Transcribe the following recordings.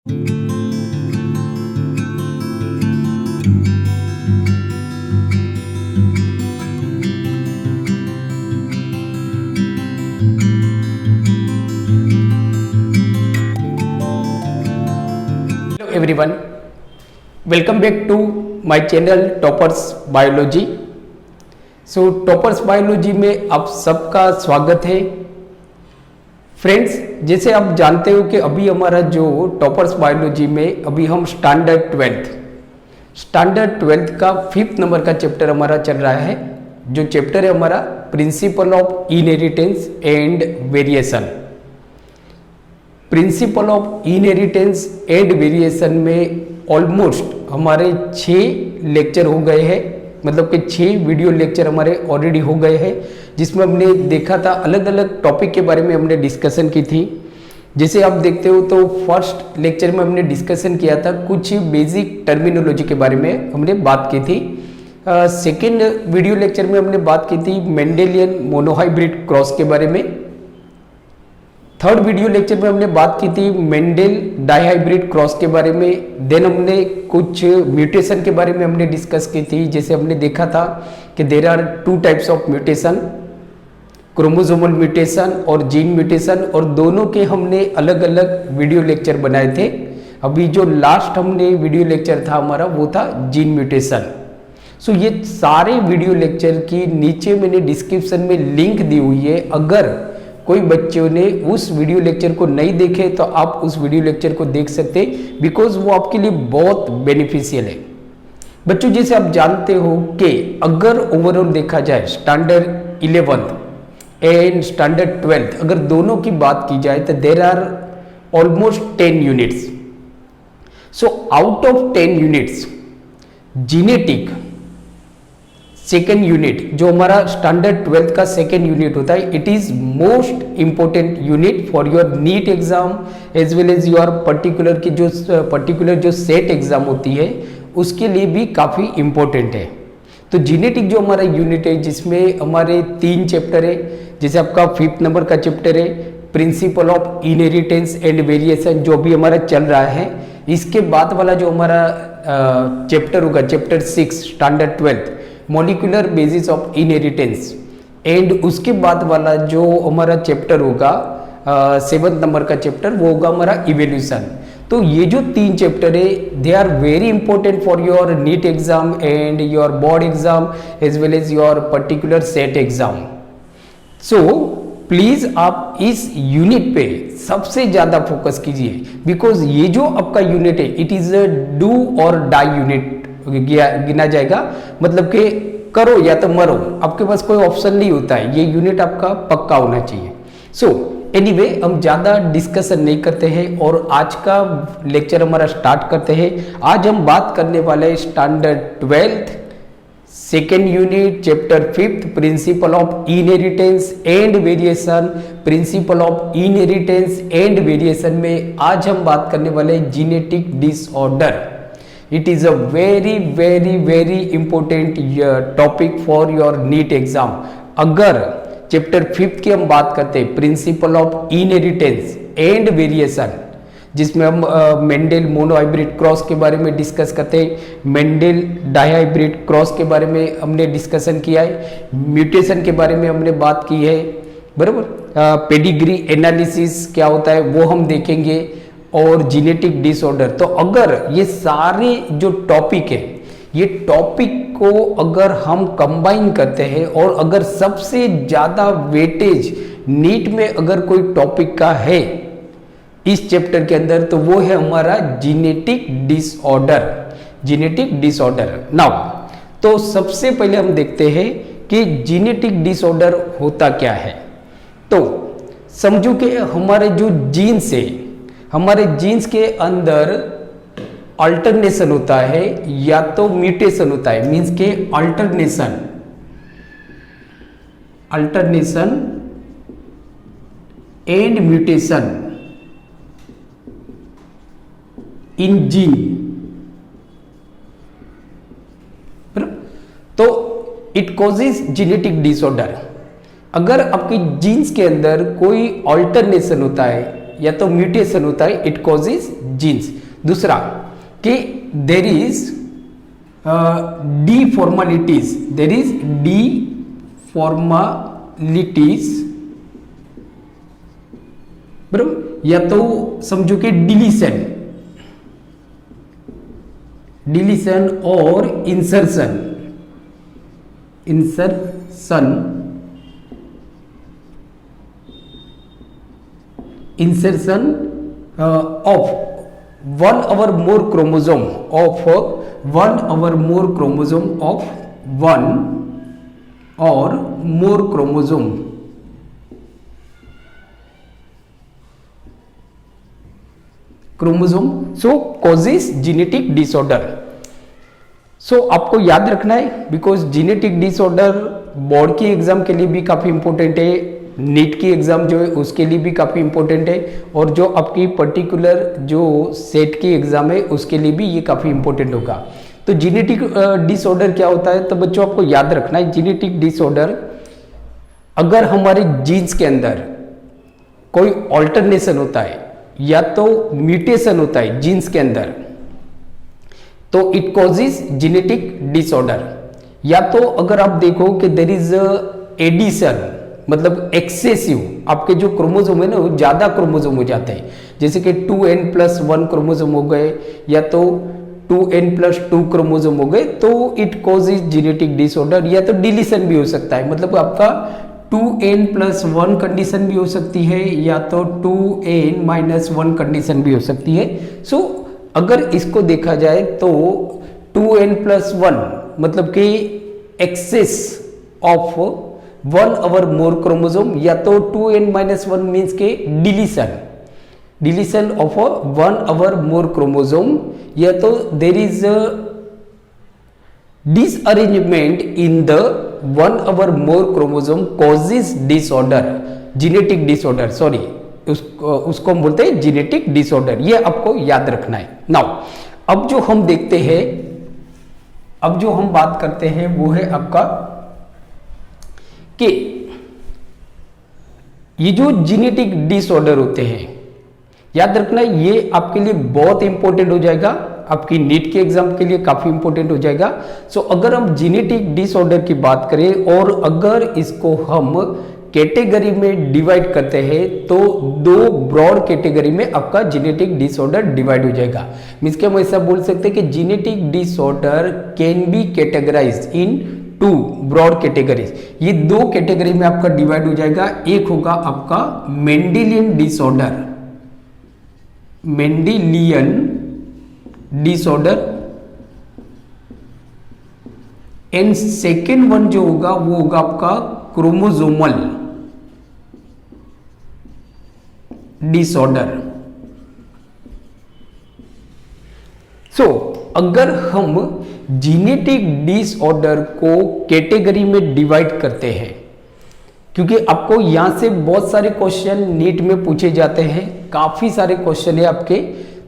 Hello everyone, welcome back to my channel toppers biology. So toppers biology में आप सबका स्वागत है। फ्रेंड्स, जैसे आप जानते हो कि अभी हमारा जो टॉपर्स बायोलॉजी में अभी हम स्टैंडर्ड ट्वेल्थ का 5th नंबर का चैप्टर हमारा चल रहा है। जो चैप्टर है हमारा principal of inheritance and variation. Principal of inheritance and variation में ऑलमोस्ट हमारे 6 लेक्चर हो गए हैं, मतलब कि 6 वीडियो लेक्चर हमारे ऑलरेडी हो गए हैं, जिसमें हमने देखा था अलग अलग टॉपिक के बारे में हमने डिस्कशन की थी। जैसे आप देखते हो तो फर्स्ट लेक्चर में हमने डिस्कशन किया था कुछ बेसिक टर्मिनोलॉजी के बारे में हमने बात की थी। सेकेंड वीडियो लेक्चर में हमने बात की थी मेंडेलियन मोनोहाइब्रिड क्रॉस के बारे में। थर्ड वीडियो लेक्चर में हमने बात की थी मेंडेल डाइहाइब्रिड क्रॉस के बारे में। देन हमने कुछ म्यूटेशन के बारे में हमने डिस्कस की थी। जैसे हमने देखा था कि there are 2 types of mutation, chromosomal mutation और जीन म्यूटेशन, और दोनों के हमने अलग अलग वीडियो लेक्चर बनाए थे। अभी जो लास्ट हमने वीडियो लेक्चर था हमारा वो था जीन म्यूटेशन। सो ये सारे वीडियो लेक्चर की नीचे मैंने डिस्क्रिप्शन में लिंक दी हुई है। अगर कोई बच्चों ने उस वीडियो लेक्चर को नहीं देखे तो आप उस वीडियो लेक्चर को देख सकते, बिकॉज वो आपके लिए बहुत बेनिफिशियल है। बच्चों, जैसे आप जानते हो कि अगर ओवरऑल देखा जाए standard 11th and standard 12th अगर दोनों की बात की जाए तो there are almost 10 units. So out of 10 units genetic second unit, जो हमारा स्टैंडर्ड 12th का सेकेंड यूनिट होता है, it is most important unit for your NEET exam as well as your particular जो सेट एग्जाम होती है उसके लिए भी काफ़ी इंपॉर्टेंट है। तो जीनेटिक जो हमारा यूनिट है जिसमें हमारे 3 चैप्टर है। जैसे आपका 5th नंबर का चैप्टर है principal of inheritance and variation, जो भी हमारा चल रहा है। इसके बाद वाला जो हमारा चैप्टर होगा chapter 6 standard 12th molecular basis of inheritance, and उसके बाद वाला जो हमारा चैप्टर होगा 7th नंबर का चैप्टर वो होगा हमारा इवोल्यूशन। तो ये जो 3 चैप्टर है they are very important for your NEET exam and your board exam as well as your particular set exam. So please आप इस यूनिट पे सबसे ज्यादा फोकस कीजिए, बिकॉज ये जो आपका यूनिट है इट इज अ डू और डाई यूनिट गिना जाएगा, मतलब कि करो या तो मरो, आपके पास कोई ऑप्शन नहीं होता है। ये यूनिट आपका पक्का होना चाहिए। सो एनीवे, हम ज़्यादा डिस्कशन नहीं करते हैं और आज का लेक्चर हमारा स्टार्ट करते हैं। आज हम बात करने वाले हैं standard 12th second unit chapter 5th principal of inheritance and variation. Principal of inheritance and variation में आज हम बात करने वाले हैं genetic disorder. It is a very important topic for your NEET exam। अगर चैप्टर 5th की हम बात करते हैं principal of inheritance and variation, जिसमें हम मेंडेल मोनोहाइब्रिड क्रॉस के बारे में डिस्कस करते हैं, मेंडेल डाइहाइब्रिड क्रॉस के बारे में हमने डिस्कशन किया है, म्यूटेशन के बारे में हमने बात की है, बराबर। पेडिग्री एनालिसिस क्या होता है वो हम देखेंगे, और जीनेटिक डिसऑर्डर। तो अगर ये सारे जो टॉपिक है ये टॉपिक को अगर हम कंबाइन करते हैं और अगर सबसे ज़्यादा वेटेज नीट में अगर कोई टॉपिक का है इस चैप्टर के अंदर तो वो है हमारा genetic disorder. Genetic disorder now, तो सबसे पहले हम देखते हैं कि जीनेटिक डिसऑर्डर होता क्या है। तो समझो कि हमारे जो जीन्स है, हमारे जीन्स के अंदर अल्टरनेशन होता है या तो म्यूटेशन होता है, मींस के alternation and mutation in gene. तो इट कॉजेज जीनेटिक डिसऑर्डर। अगर आपकी जीन्स के अंदर कोई अल्टरनेशन होता है या तो म्यूटेशन होता है, इट कॉजेज जीन्स। दूसरा कि देर इज डिफॉर्मालिटीज, देर इज डिफॉर्मालिटीज, बराबर, या तो समझो कि डिलीशन, डिलीशन और insertion, insertion, insertion of one or more chromosome, of one or more chromosome, of one or more chromosome, chromosome, so causes genetic disorder. सो आपको याद रखना है, बिकॉज जेनेटिक डिसऑर्डर बोर्ड की एग्जाम के लिए भी काफी इंपॉर्टेंट है, नीट की एग्जाम जो है उसके लिए भी काफी इंपॉर्टेंट है, और जो आपकी पर्टिकुलर जो सेट की एग्जाम है उसके लिए भी ये काफी इंपॉर्टेंट होगा। तो जेनेटिक डिसऑर्डर क्या होता है, तो बच्चों आपको याद रखना है, जेनेटिक डिसऑर्डर अगर हमारे जीन्स के अंदर कोई ऑल्टरनेशन होता है या तो म्यूटेशन होता है जीन्स के अंदर, तो इट कॉजेज जेनेटिक डिसऑर्डर। या तो अगर आप देखो कि देर इज एडिशन, मतलब एक्सेसिव, आपके जो क्रोमोसोम है ना वो ज्यादा क्रोमोसोम हो जाते हैं, जैसे कि 2n+1 क्रोमोसोम हो गए या तो 2n+2 क्रोमोसोम हो गए, तो इट कॉजेज जेनेटिक डिसऑर्डर। या तो डिलीशन भी हो सकता है, मतलब आपका 2n+1 कंडीशन भी हो सकती है या तो 2n-1 कंडीशन भी हो सकती है। सो अगर इसको देखा जाए तो 2n+1 मतलब कि access of one or more chromosome, या तो 2n-1 मीन्स के deletion, deletion of one or more chromosome, या तो there is disarrangement in the one or more chromosome causes disorder, genetic disorder, sorry उसको हम बोलते हैं जेनेटिक डिसऑर्डर। ये आपको याद रखना है। नाउ अब जो हम देखते हैं, अब जो हम बात करते हैं वो है आपका कि ये जो जेनेटिक डिसऑर्डर होते हैं, याद रखना ये आपके लिए बहुत इंपॉर्टेंट हो जाएगा, आपकी नीट के एग्जाम के लिए काफी इंपॉर्टेंट हो जाएगा। सो अगर हम जेनेटिक डिसऑर्डर की बात करें और अगर इसको हम कैटेगरी में डिवाइड करते हैं तो दो ब्रॉड कैटेगरी में आपका जेनेटिक डिसऑर्डर डिवाइड हो जाएगा। मींस कि हम ऐसा बोल सकते हैं कि genetic disorder can be categorized in 2 broad categories. ये 2 कैटेगरी में आपका डिवाइड हो जाएगा। एक होगा आपका Mendelian disorder, Mendelian disorder, and second one जो होगा वो होगा आपका क्रोमोसोमल डिसऑर्डर। सो अगर हम जेनेटिक डिसऑर्डर को कैटेगरी में डिवाइड करते हैं, क्योंकि आपको यहां से बहुत सारे क्वेश्चन नीट में पूछे जाते हैं, काफी सारे क्वेश्चन है आपके,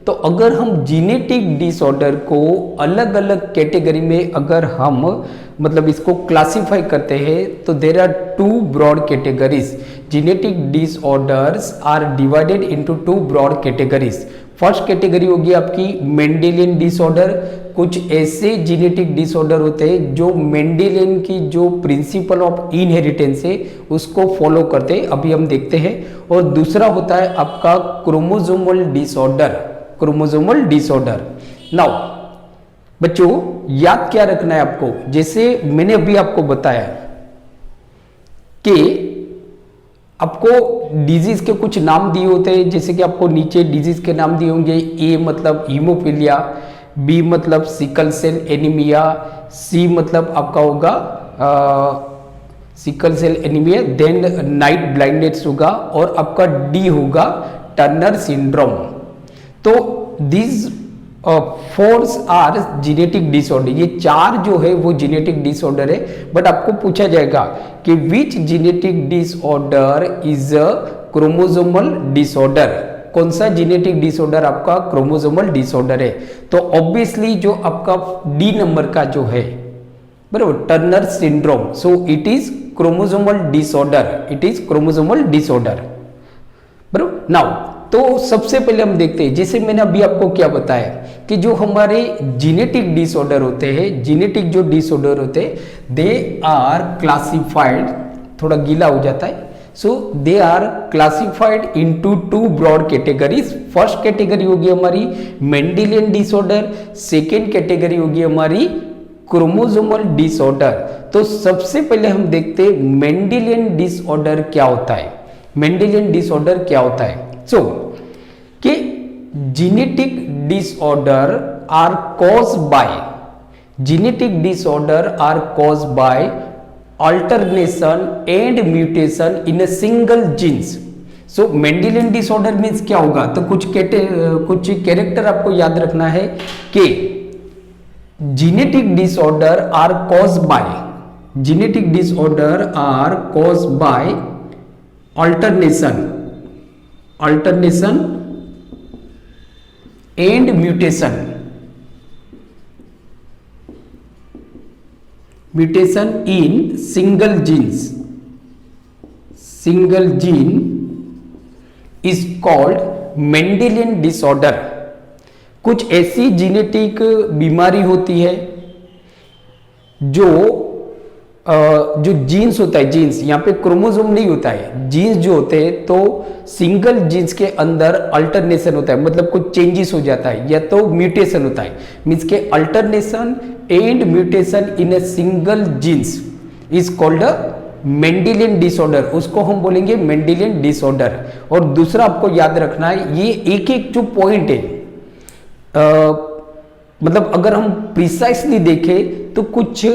तो अगर हम जेनेटिक डिसऑर्डर को अलग अलग कैटेगरी में अगर हम मतलब इसको क्लासिफाई करते हैं तो there are 2 broad categories. Genetic disorders are divided into 2 broad categories. First category होगी आपकी मेंडेलियन डिसऑर्डर। कुछ ऐसे जेनेटिक डिसऑर्डर होते हैं जो मेंडेलियन की जो प्रिंसिपल ऑफ इनहेरिटेंस है उसको फॉलो करते हैं, अभी हम देखते हैं। और दूसरा होता है आपका chromosomal disorder, chromosomal disorder. Now बच्चों याद क्या रखना है आपको, जैसे मैंने अभी आपको बताया कि आपको डिजीज के कुछ नाम दिए होते हैं, जैसे कि आपको नीचे डिजीज के नाम दिए होंगे। ए मतलब हीमोफीलिया, बी मतलब सिकल सेल एनीमिया, सी मतलब आपका होगा sickle cell anaemia, then night blindness होगा, और आपका डी होगा टर्नर सिंड्रोम। तो दीज 4 आर जेनेटिक डिसऑर्डर। ये 4 जो है वो जेनेटिक डिसऑर्डर है। बट आपको पूछा जाएगा कि which genetic disorder is a chromosomal disorder, कौन सा जेनेटिक डिसऑर्डर आपका क्रोमोसोमल डिसऑर्डर है। तो ऑब्वियसली जो आपका डी नंबर का जो है बराबर Turner syndrome, so it is chromosomal disorder, it is chromosomal disorder बराबर। नाउ तो सबसे पहले हम देखते हैं, जैसे मैंने अभी आपको क्या बताया कि जो हमारे जीनेटिक डिसऑर्डर होते हैं, जीनेटिक जो डिसऑर्डर होते हैं, दे आर क्लासिफाइड, थोड़ा गीला हो जाता है, so they are classified into two broad categories. First category होगी हमारी मेंडेलियन डिसऑर्डर, सेकेंड कैटेगरी होगी हमारी क्रोमोसोमल डिसऑर्डर। तो सबसे पहले हम देखते हैं मेंडेलियन डिसऑर्डर क्या होता है। मेंडेलियन डिसऑर्डर क्या होता है? सो कि genetic disorder are caused by genetic disorder are caused by alternation and mutation in a single genes. So Mendelian disorder means क्या होगा? तो कुछ कैरेक्टर आपको याद रखना है कि genetic disorder are caused by alternation and mutation in single genes. Single gene is called Mendelian disorder. कुछ ऐसी जीनेटिक बीमारी होती है जो जीन्स होता है, जीन्स यहाँ पे क्रोमोसोम नहीं होता है, जीन्स जो होते हैं तो सिंगल जीन्स के अंदर अल्टरनेशन होता है, मतलब कुछ चेंजेस हो जाता है या तो म्यूटेशन होता है, मीन्स के alternation and mutation in a single genes is called a Mendelian disorder, उसको हम बोलेंगे मेंडेलियन डिसऑर्डर। और दूसरा आपको याद रखना है, ये एक एक जो पॉइंट है, मतलब अगर हम प्रिसाइसली देखें तो कुछ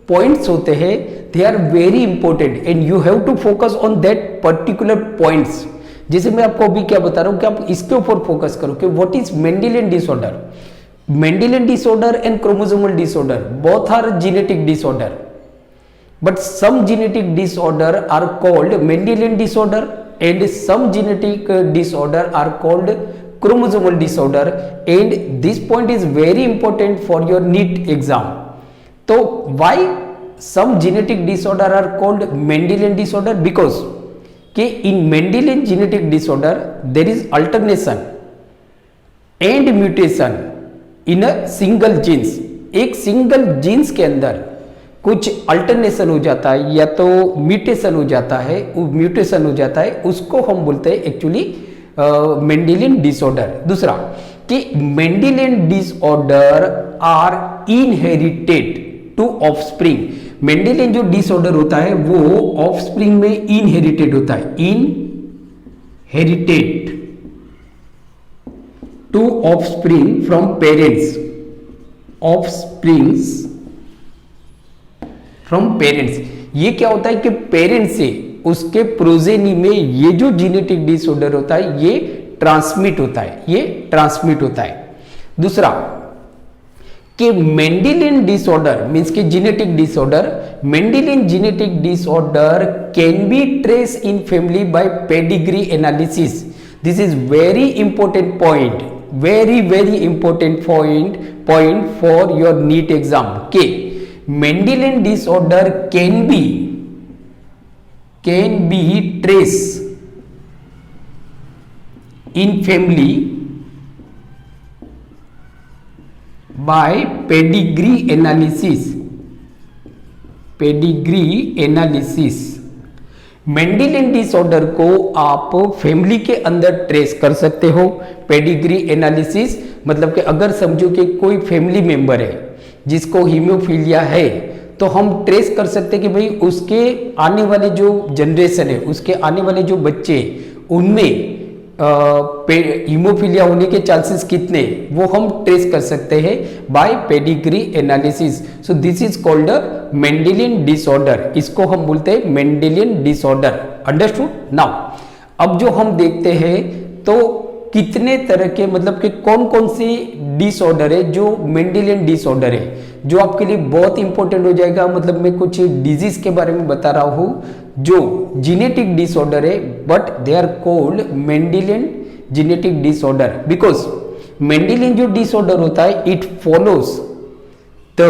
पॉइंट्स होते हैं, they are very important and you have to focus on that particular points. जैसे मैं आपको अभी क्या बता रहा हूं कि आप इसके ऊपर फोकस करो कि what is Mendelian disorder. Mendelian disorder and chromosomal disorder both are genetic disorder, but some genetic disorder are called Mendelian disorder and some genetic disorder are called chromosomal disorder, and this point is very important for your NEET exam. So why some genetic disorder are called Mendelian disorder? Because in Mendelian genetic disorder there is alternation and mutation in a single genes. एक single jeans के अंदर कुछ alternation हो जाता है या तो mutation हो जाता है, म्यूटेशन हो जाता है, उसको हम बोलते हैं एक्चुअली मेंडेलियन डिसऑर्डर। दूसरा कि Mendelian disorder are inherited to offspring. Mendelian जो डिसऑर्डर होता है वो ऑफस्प्रिंग में इनहेरिटेड होता है, inherited to offspring from parents, offspring from parents. ये क्या होता है कि पेरेंट्स से उसके प्रोजेनी में ये जो जीनेटिक डिसऑर्डर होता है ये ट्रांसमिट होता है, ये ट्रांसमिट होता है। दूसरा कि मेंडेलियन डिसऑर्डर मींस के genetic disorder, Mendelian genetic disorder can be trace in family by pedigree analysis. This is very important point, very very important point for your NEET exam के Mendelian disorder can be traced in family by pedigree analysis. Mendelian disorder को आप family के अंदर trace कर सकते हो pedigree analysis. मतलब कि अगर समझो कि कोई फैमिली मेंबर है जिसको हीमोफीलिया है तो हम ट्रेस कर सकते हैं कि भाई उसके आने वाले जो जनरेशन है, उसके आने वाले जो बच्चे, उनमें हीमोफीलिया होने के चांसेस कितने, वो हम ट्रेस कर सकते हैं by pedigree analysis. So this is called a Mendelian disorder, इसको हम बोलते हैं मेंडेलियन डिसऑर्डर। अंडरस्टूड? नाउ अब जो हम देखते हैं तो कितने तरह के, मतलब कि कौन कौन सी डिसऑर्डर है जो मेंडेलियन डिसऑर्डर है, जो आपके लिए बहुत इंपॉर्टेंट हो जाएगा। मतलब मैं कुछ डिजीज के बारे में बता रहा हूं जो जीनेटिक डिसऑर्डर है, but they are called Mendelian genetic disorder because Mendelian जो डिसऑर्डर होता है it follows the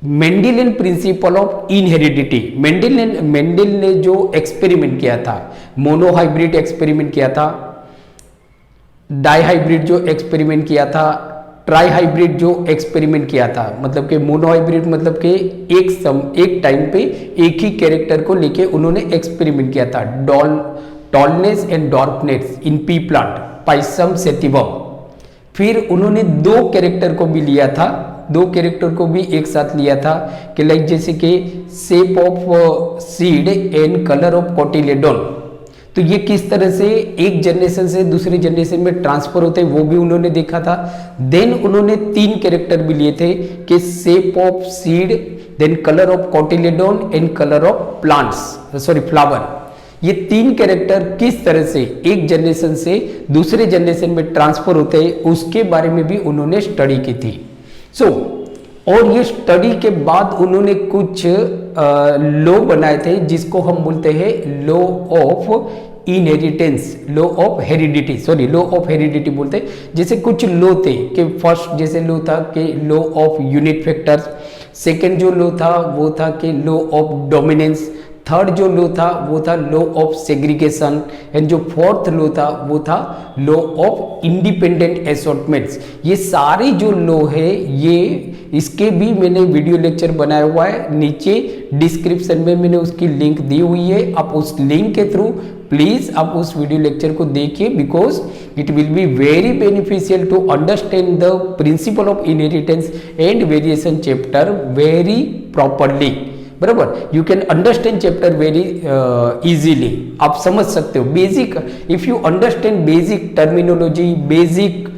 Mendelian principle of inheritance. Mendel ने जो एक्सपेरिमेंट किया था, मोनोहाइब्रिड एक्सपेरिमेंट किया था, डाई हाइब्रिड जो एक्सपेरिमेंट किया था, ट्राई हाइब्रिड जो एक्सपेरिमेंट किया था, मतलब कि मोनो हाइब्रिड मतलब कि एक टाइम पे एक ही कैरेक्टर को लेके उन्होंने एक्सपेरिमेंट किया था, tallness and darkness in P plant, Pisum sativum. फिर उन्होंने दो कैरेक्टर को भी लिया था, दो कैरेक्टर को भी एक साथ लिया था कि लाइक जैसे कि shape of seed and colour of cotyledon. तो ये किस तरह से एक जनरेशन से दूसरी जनरेशन में ट्रांसफर होते हैं वो भी उन्होंने देखा था। देन उन्होंने तीन कैरेक्टर भी लिए थे कि shape of seed, then colour of cotyledon and colour of flower. ये तीन कैरेक्टर किस तरह से एक जनरेशन से दूसरे जनरेशन में ट्रांसफर होते हैं उसके बारे में भी उन्होंने स्टडी की थी। और ये स्टडी के बाद उन्होंने कुछ लॉ बनाए थे जिसको हम बोलते हैं law of inheritance, law of heredity बोलते हैं। जैसे कुछ लॉ थे कि फर्स्ट जैसे लॉ था कि law of unit factors, second जो लॉ था वो था कि लॉ ऑफ डोमिनेंस, थर्ड जो लॉ था वो था लॉ ऑफ सेग्रीगेशन, एंड जो फोर्थ लॉ था वो था लॉ ऑफ इंडिपेंडेंट असॉर्टमेंट्स। ये सारे जो लॉ है ये इसके भी मैंने वीडियो लेक्चर बनाया हुआ है, नीचे डिस्क्रिप्शन में मैंने उसकी लिंक दी हुई है। आप उस लिंक के थ्रू प्लीज आप उस वीडियो लेक्चर को देखिए, because it will be very beneficial to understand the principle of inheritance and variation chapter very properly. बराबर, you can understand chapter very easily, आप समझ सकते हो basic. If you understand basic terminology, basic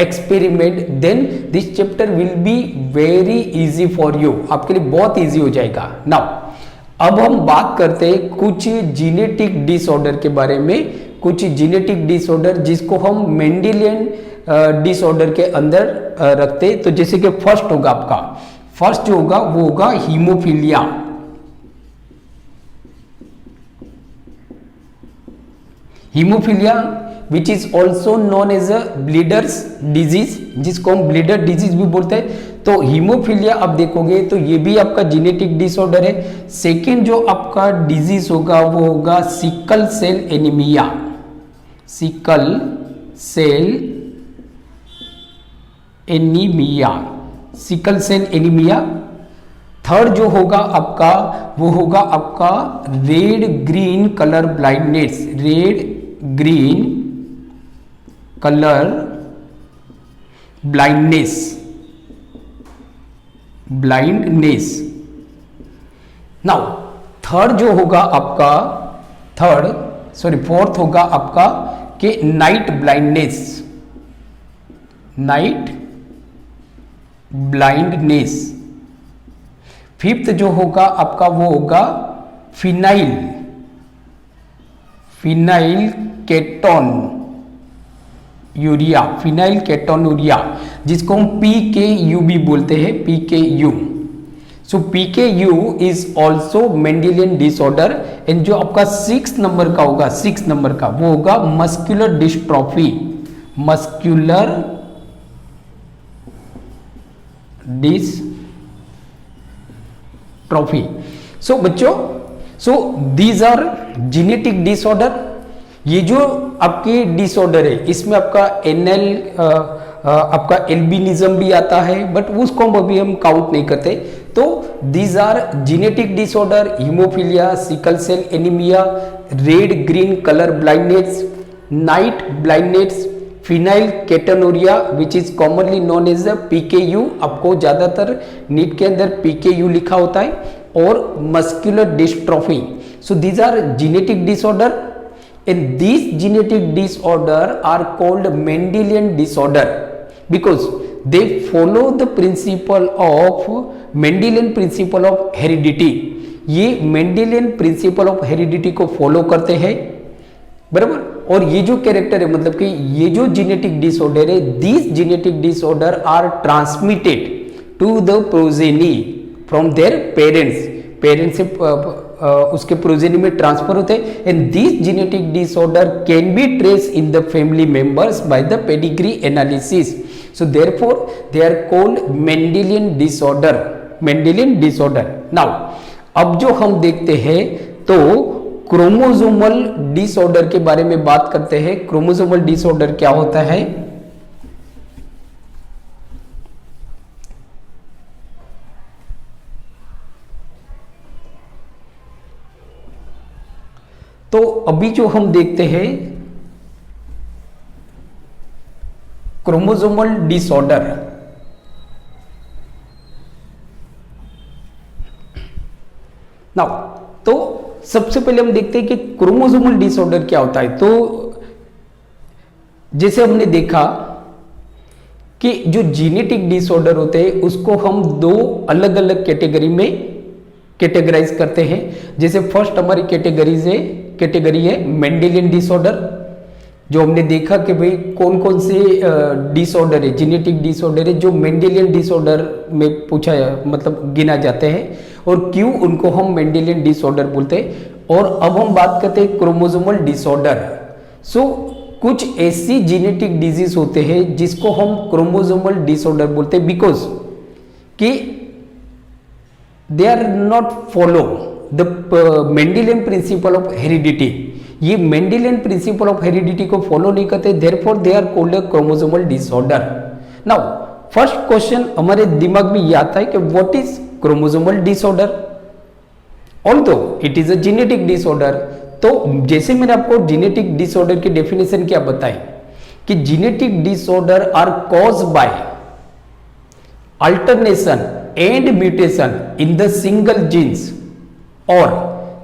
experiment, then this chapter will be very easy for you, आपके लिए बहुत easy हो जाएगा। नाउ अब हम बात करते हैं कुछ जीनेटिक डिसऑर्डर के बारे में, कुछ जीनेटिक डिसऑर्डर जिसको हम मेंडेलियन डिसऑर्डर के अंदर रखते। तो जैसे कि फर्स्ट जो होगा वो होगा haemophilia. Haemophilia which is also known as a bleeders disease, जिसको हम ब्लीडर डिजीज भी बोलते हैं। तो हीमोफीलिया आप देखोगे तो ये भी आपका जीनेटिक डिसऑर्डर है। सेकेंड जो आपका डिजीज होगा वो होगा sickle cell anaemia, sickle cell anaemia. Third जो होगा आपका वो होगा आपका red green colour blindness, red green colour blindness. Now third जो होगा आपका फोर्थ होगा आपका कि नाइट ब्लाइंडनेस। फिफ्थ जो होगा आपका वो होगा फिनाइल केटोनूरिया, जिसको हम PKU भी बोलते हैं, PKU। So PKU is also Mendelian disorder. And जो आपका 6 नंबर का वो होगा मस्कुलर डिस्ट्रॉफी, सो बच्चों, दीज आर जीनेटिक डिसऑर्डर। ये जो आपके डिसऑर्डर है इसमें आपका आपका एल्बिनिज्म भी आता है, बट उसको अभी हम काउंट नहीं करते। तो these are genetic disorder, haemophilia, sickle cell anaemia, red green colour blindness, night blindness, phenylketonuria which is commonly known as PKU। आपको ज्यादातर नीट के अंदर PKU लिखा होता है, और muscular dystrophy. So these are genetic disorder, and these genetic disorder are called Mendelian disorder because they follow the Mendelian principle of heredity। ये Mendelian principle of heredity को फॉलो करते हैं, बराबर। और ये जो कैरेक्टर है, मतलब कि ये जो जेनेटिक डिसऑर्डर है, these genetic disorder are transmitted to the progeny from their parents से उसके प्रोजेनी में ट्रांसफर होते हैं। And this genetic disorder can be trace in the family members by the pedigree analysis. So therefore they are called Mendelian disorder. Now अब जो हम देखते हैं तो क्रोमोसोमल डिसऑर्डर के बारे में बात करते हैं। क्रोमोसोमल डिसऑर्डर क्या होता है? तो अभी जो हम देखते हैं क्रोमोसोमल डिसऑर्डर, नाउ तो सबसे पहले हम देखते हैं कि क्रोमोसोमल डिसऑर्डर क्या होता है। तो जैसे हमने देखा कि जो जीनेटिक डिसऑर्डर होते हैं उसको हम दो अलग अलग कैटेगरी में कैटेगराइज करते हैं। जैसे फर्स्ट हमारी कैटेगरी है मेंडेलियन डिसऑर्डर, जो हमने देखा कि भाई कौन कौन से डिसऑर्डर है, जीनेटिक डिसऑर्डर है जो मेंडेलियन डिसऑर्डर में पूछा मतलब गिना जाते हैं, और क्यों उनको हम मेंडेलियन डिसऑर्डर बोलते हैं। और अब हम बात करते हैं क्रोमोसोमल डिसऑर्डर। सो कुछ ऐसी जीनेटिक डिजीज होते हैं जिसको हम क्रोमोसोमल डिसऑर्डर बोलते हैं, बिकॉज कि they are not follow the Mendelian principle of heredity. ये मेंडेलियन प्रिंसिपल ऑफ हेरिडिटी को फॉलो नहीं करते, therefore they are called a chromosomal disorder. Now first question हमारे दिमाग में ये आता है कि what is chromosomal disorder, although it is a genetic disorder. तो जैसे मैंने आपको जेनेटिक डिसऑर्डर की डेफिनेशन क्या बताई कि genetic disorder are caused by alternation and mutation in the single genes, or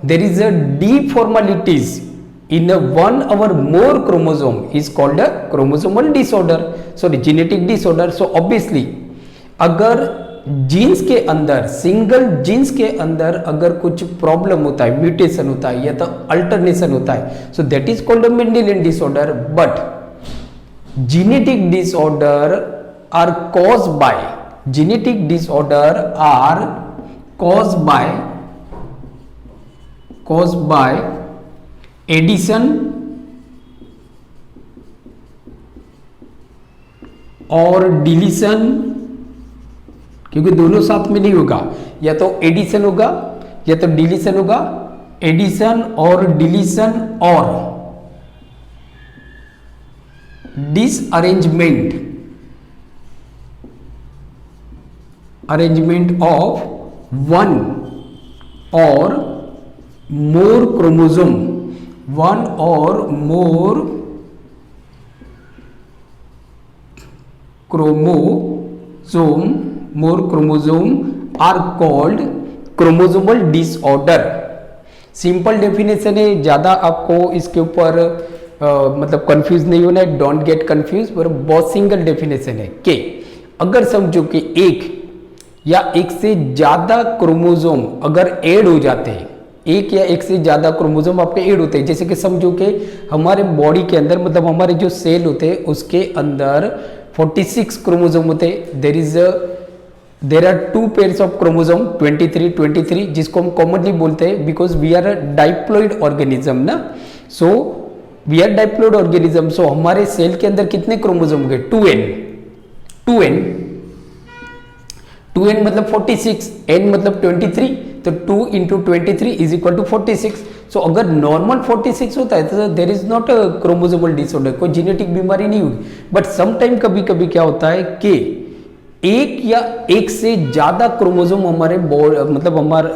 there is a deformalities in a one or more chromosome is called a chromosomal disorder, sorry genetic disorder. So obviously अगर jeans के अंदर, single jeans के अंदर अगर कुछ problem होता है, mutation होता है या तो अल्टरनेशन होता है, सो that is called a Mendelian disorder. But genetic disorder are caused by genetic disorder are caused by addition और डिलीशन, क्योंकि दोनों साथ में नहीं होगा, या तो एडिशन होगा या तो डिलीशन होगा, एडिशन और डिलीशन और disarrangement of one or more chromosome, one or more chromosome are called chromosomal disorder. Simple definition है, ज्यादा आपको इसके ऊपर मतलब कंफ्यूज नहीं होना है, डोंट गेट कंफ्यूज, पर बहुत सिंगल डेफिनेशन है कि अगर समझो कि एक या एक से ज्यादा क्रोमोसोम अगर ऐड हो जाते हैं, एक या एक से ज्यादा क्रोमोसोम आपके ऐड होते हैं, जैसे कि समझो कि हमारे बॉडी के अंदर मतलब हमारे जो सेल होते हैं उसके अंदर 46 क्रोमोसोम होते हैं, there are 2 pairs of chromosome 23 जिसको हम कॉमनली बोलते हैं because we are a diploid organism ना, so we are diploid organism. So हमारे सेल के अंदर कितने क्रोमोसोम गए? 2n मतलब 46, n मतलब 23, तो 2 into 23 is equal to 46। सो अगर नॉर्मल 46 होता है तो there is not a chromosomal disorder, कोई जेनेटिक बीमारी नहीं होगी। बट सम टाइम कभी कभी क्या होता है कि एक या एक से ज्यादा क्रोमोसोम हमारे मतलब हमारा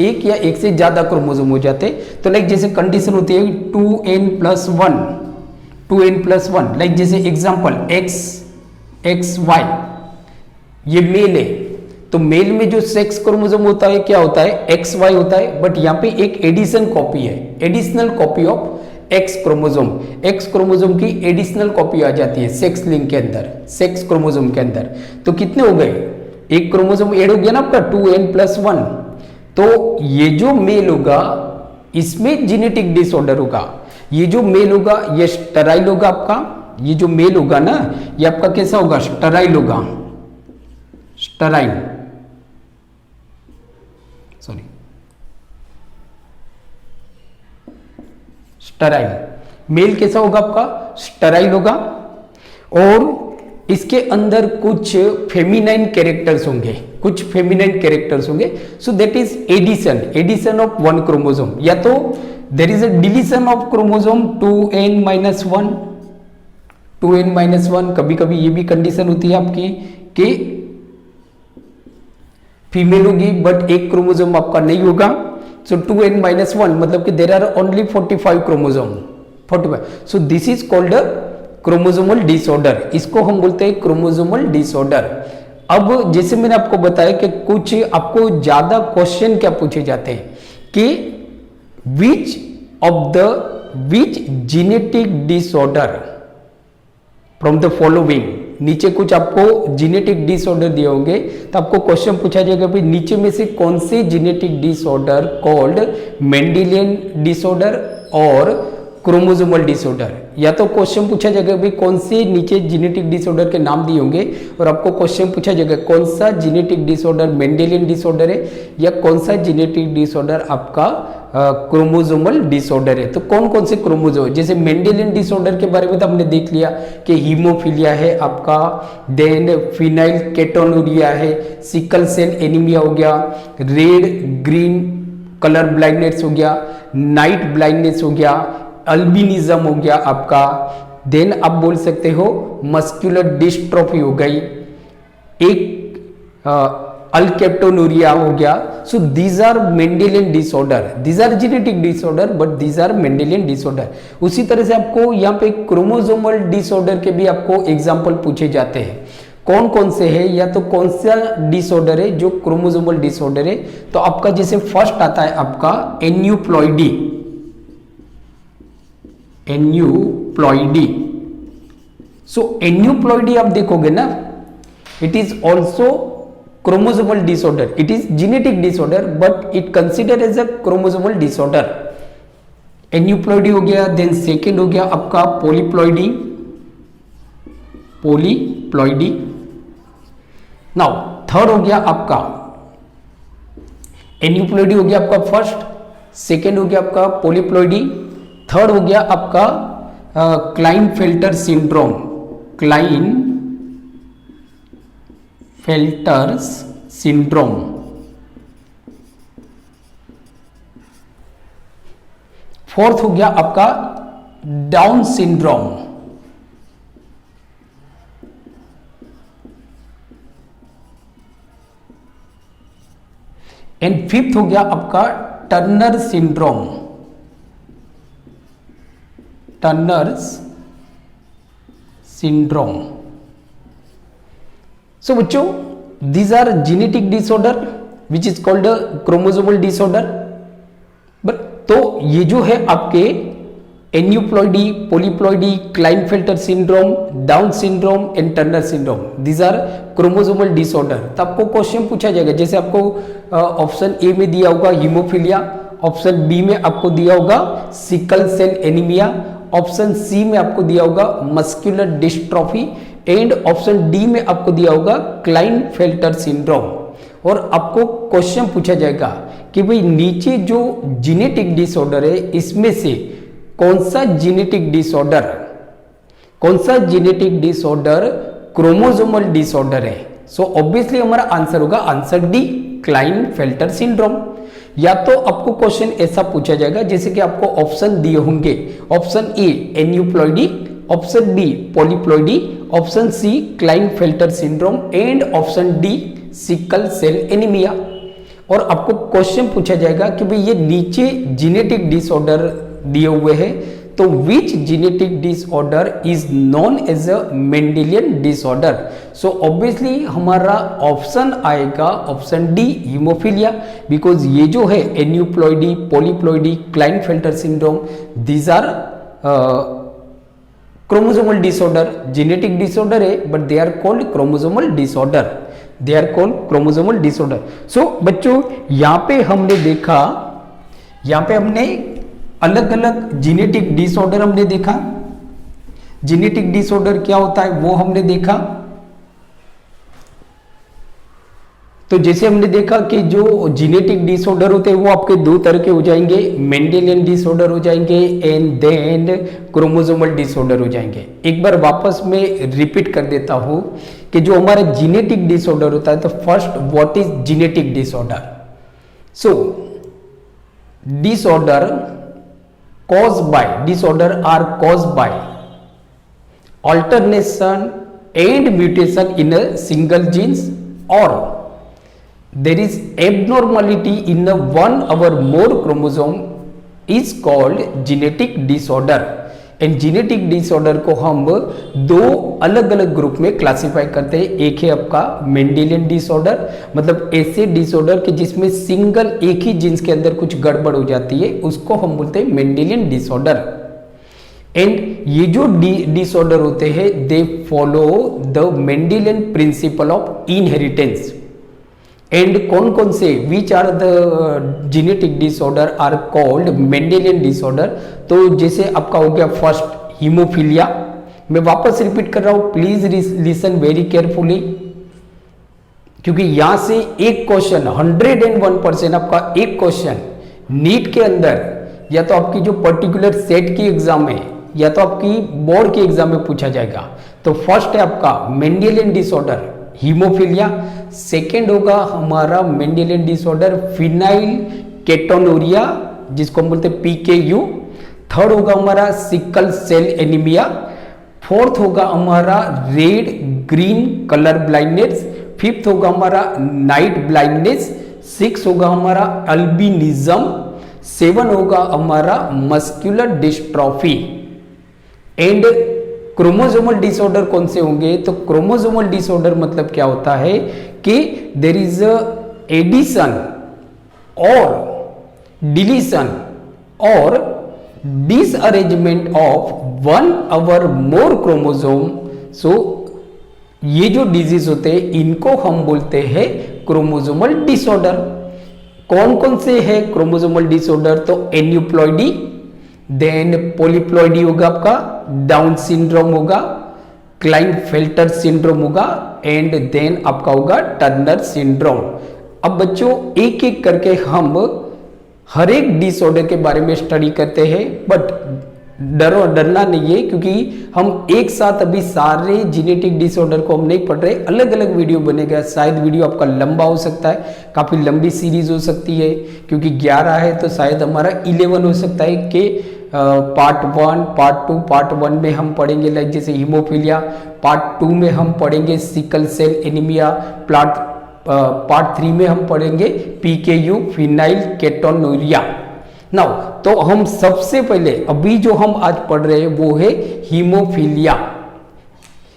एक या एक से ज्यादा क्रोमोसोम हो जाते हैं। तो लाइक जैसे कंडीशन होती है 2n+1, लाइक जैसे एग्जांपल XY ये मेल है, तो मेल में जो सेक्स क्रोमोसोम होता है क्या होता है? XY होता है, बट यहाँ पे एक एडिशन कॉपी है, additional copy of X chromosome की एडिशनल कॉपी आ जाती है सेक्स लिंक के अंदर, सेक्स क्रोमोसोम के अंदर। तो कितने हो गए? एक क्रोमोसोम ऐड हो गया ना आपका 2n+1। तो ये जो मेल होगा इसमें जेनेटिक डिसऑर्डर होगा, ये जो मेल होगा ये स्टेराइल होगा आपका, ये जो मेल होगा ना ये आपका कैसा होगा? स्टेराइल होगा, स्टेराइल, सॉरी स्टेराइल। मेल कैसा होगा आपका? स्टेराइल होगा, और इसके अंदर कुछ फेमिनाइन कैरेक्टर्स होंगे, so that is addition of one chromosome. या तो there is a deletion of chromosome 2n-1, 2n-1। कभी कभी ये भी कंडीशन होती है आपकी कि फीमेल होगी बट एक क्रोमोसोम आपका नहीं होगा। सो 2n-1 मतलब कि there are only 45 chromosome, 45। So this is called a chromosomal disorder, इसको हम बोलते हैं क्रोमोसोमल डिसऑर्डर। अब जैसे मैंने आपको बताया कि कुछ आपको ज्यादा क्वेश्चन क्या पूछे जाते हैं कि which genetic disorder from the following, नीचे कुछ आपको जेनेटिक डिसऑर्डर दिए होंगे तो आपको क्वेश्चन पूछा जाएगा भाई नीचे में से कौन से genetic disorder called Mendelian disorder और क्रोमोसोमल डिसऑर्डर। या तो क्वेश्चन पूछा जाएगा भाई कौन से नीचे जेनेटिक डिसऑर्डर के नाम दिए होंगे और आपको क्वेश्चन पूछा जाएगा कौन सा जेनेटिक डिसऑर्डर मेंडेलियन डिसऑर्डर है या कौन सा जेनेटिक डिसऑर्डर आपका क्रोमोसोमल डिसऑर्डर है। तो कौन कौन से क्रोमोसोम, जैसे मेंडेलियन डिसऑर्डर के बारे में तो हमने देख लिया कि हीमोफीलिया है आपका, देन फिनाइल केटोनुरिया है, सिकल सेल एनीमिया हो गया, रेड ग्रीन कलर ब्लाइंडनेस हो गया, नाइट ब्लाइंडनेस हो गया, अल्बिनिज्म हो गया आपका, देन आप बोल सकते हो मस्कुलर डिस्ट्रोफी हो गई, एक अल्केप्टोनुरिया हो गया। So these are Mendelian disorder, these are genetic disorder but these are Mendelian disorder. उसी तरह से आपको यहाँ पे क्रोमोसोमल डिसऑर्डर के भी आपको एग्जाम्पल पूछे जाते हैं, कौन कौन से है या तो कौन सा डिसऑर्डर है जो क्रोमोसोमल डिसऑर्डर है। तो आपका जैसे फर्स्ट आता है आपका एन्यूप्लॉइडी, एन्यूप्लॉइडी। सो एन्यूप्लॉइडी आप देखोगे ना, it is also chromosomal disorder, it is genetic disorder but it consider as a chromosomal disorder. Aneuploidy हो गया, देन सेकेंड हो गया आपका पॉलीप्लॉइडी, पॉलीप्लॉइडी। नाउ थर्ड हो गया आपका एन्यूप्लॉइडी हो गया आपका फर्स्ट, सेकेंड हो गया आपका पॉलीप्लॉइडी, थर्ड हो गया आपका Klinefelter syndrome, Klinefelter syndrome. Fourth हो गया आपका डाउन सिंड्रोम, एंड फिफ्थ हो गया आपका Turner syndrome, Turner's syndrome. So बच्चों these are genetic disorder which is called chromosomal disorder. But तो ये जो है आपके aneuploidy, polyploidy, Klinefelter syndrome, Down syndrome and Turner syndrome, these are chromosomal disorder. तो आपको क्वेश्चन पूछा जाएगा, जैसे आपको ऑप्शन ए में दिया होगा हीमोफीलिया, ऑप्शन बी में आपको दिया होगा sickle cell anaemia, option C में आपको दिया होगा muscular dystrophy and option D में आपको दिया होगा क्लाइनफेल्टर सिंड्रोम। और आपको क्वेश्चन पूछा जाएगा कि भाई नीचे जो जेनेटिक डिसऑर्डर है इसमें से कौन सा जेनेटिक डिसऑर्डर, कौन सा जेनेटिक डिसऑर्डर क्रोमोसोमल डिसऑर्डर है। सो ऑब्वियसली हमारा आंसर होगा आंसर डी, क्लाइनफेल्टर सिंड्रोम। या तो आपको क्वेश्चन ऐसा पूछा जाएगा जैसे कि आपको ऑप्शन दिए होंगे, option A aneuploidy, option B polyploidy, option C Klinefelter syndrome and option D sickle cell anaemia. और आपको क्वेश्चन पूछा जाएगा कि भाई ये नीचे जेनेटिक डिसऑर्डर दिए हुए हैं तो which genetic disorder is known as a Mendelian disorder. So obviously हमारा ऑप्शन आएगा ऑप्शन डी हीमोफीलिया, बिकॉज ये जो है aneuploidy, polyploidy, Klinefelter syndrome, these are chromosomal disorder, genetic disorder है but they are called chromosomal disorder, they are called chromosomal disorder. So बच्चों यहाँ पे हमने देखा, यहाँ पे हमने अलग अलग जेनेटिक डिसऑर्डर हमने देखा, जेनेटिक डिसऑर्डर क्या होता है वो हमने देखा। तो जैसे हमने देखा कि जो जेनेटिक डिसऑर्डर होते हैं वो आपके दो तरह के हो जाएंगे, मेंडेलियन डिसऑर्डर हो जाएंगे एंड देन क्रोमोसोमल डिसऑर्डर हो जाएंगे। एक बार वापस मैं रिपीट कर देता हूं कि जो हमारा जेनेटिक डिसऑर्डर होता है तो first what is genetic disorder. So disorder caused by disorder are caused by alternation and mutation in a single genes, or there is abnormality in a one or more chromosome is called genetic disorder. And genetic disorder को हम दो अलग अलग group में classify करते हैं। एक है आपका मेंडेलियन डिसऑर्डर, मतलब ऐसे डिसऑर्डर कि जिसमें सिंगल एक ही जीन्स के अंदर कुछ गड़बड़ हो जाती है, उसको हम बोलते हैं मेंडेलियन डिसऑर्डर। एंड ये जो डिसऑर्डर होते हैं they follow the Mendelian principle of inheritance. And कौन कौन से which are the genetic disorder are called Mendelian disorder. तो जैसे आपका हो गया फर्स्ट हीमोफीलिया। मैं वापस रिपीट कर रहा हूं, प्लीज लिसन वेरी केयरफुली, क्योंकि यहां से एक क्वेश्चन 101% आपका एक क्वेश्चन नीट के अंदर या तो आपकी जो पर्टिकुलर सेट की एग्जाम है या तो आपकी बोर्ड के एग्जाम में पूछा जाएगा। तो फर्स्ट है आपका मेंडेलियन डिसऑर्डर हीमोफीलिया, सेकेंड होगा हमारा मेंडेलियन डिसऑर्डर फिनाइल केटोनूरिया जिसको हम बोलते हैं PKU, थर्ड होगा हमारा सिकल सेल एनीमिया, फोर्थ होगा हमारा red green colour blindness, fifth होगा हमारा नाइट ब्लाइंडनेस, सिक्स होगा हमारा अल्बिनिज्म, सेवन होगा हमारा muscular dystrophy. And chromosomal disorder कौन से होंगे? तो क्रोमोसोमल डिसऑर्डर मतलब क्या होता है कि देयर इज एडिशन और डिलीशन और disarrangement of one or more chromosome. सो ये जो डिजीज होते हैं इनको हम बोलते हैं क्रोमोसोमल डिसऑर्डर। कौन कौन से है क्रोमोसोमल डिसऑर्डर? तो एन्यूप्लॉइडी, देन पॉलीप्लॉइडी होगा आपका, डाउन सिंड्रोम होगा, क्लाइनफेल्टर सिंड्रोम होगा, एंड देन आपका होगा टर्नर सिंड्रोम। अब बच्चों एक एक करके हम हर एक डिसऑर्डर के बारे में स्टडी करते हैं, बट डरना नहीं है क्योंकि हम एक साथ अभी सारे जेनेटिक डिसऑर्डर को हम नहीं पढ़ रहे, अलग अलग वीडियो बनेगा। शायद वीडियो आपका लंबा हो सकता है, काफी लंबी सीरीज हो सकती है, क्योंकि 11 है तो शायद हमारा 11 हो सकता है कि पार्ट 1, पार्ट 2, पार्ट 1 में हम पढ़ेंगे लाइक जैसे हीमोफीलिया, पार्ट 2 में हम पढ़ेंगे सिकल सेल एनीमिया, पार्ट 3 में हम पढ़ेंगे PKU फिनाइल केटोनूरिया। नाउ तो हम सबसे पहले अभी जो हम आज पढ़ रहे हैं वो है हीमोफीलिया।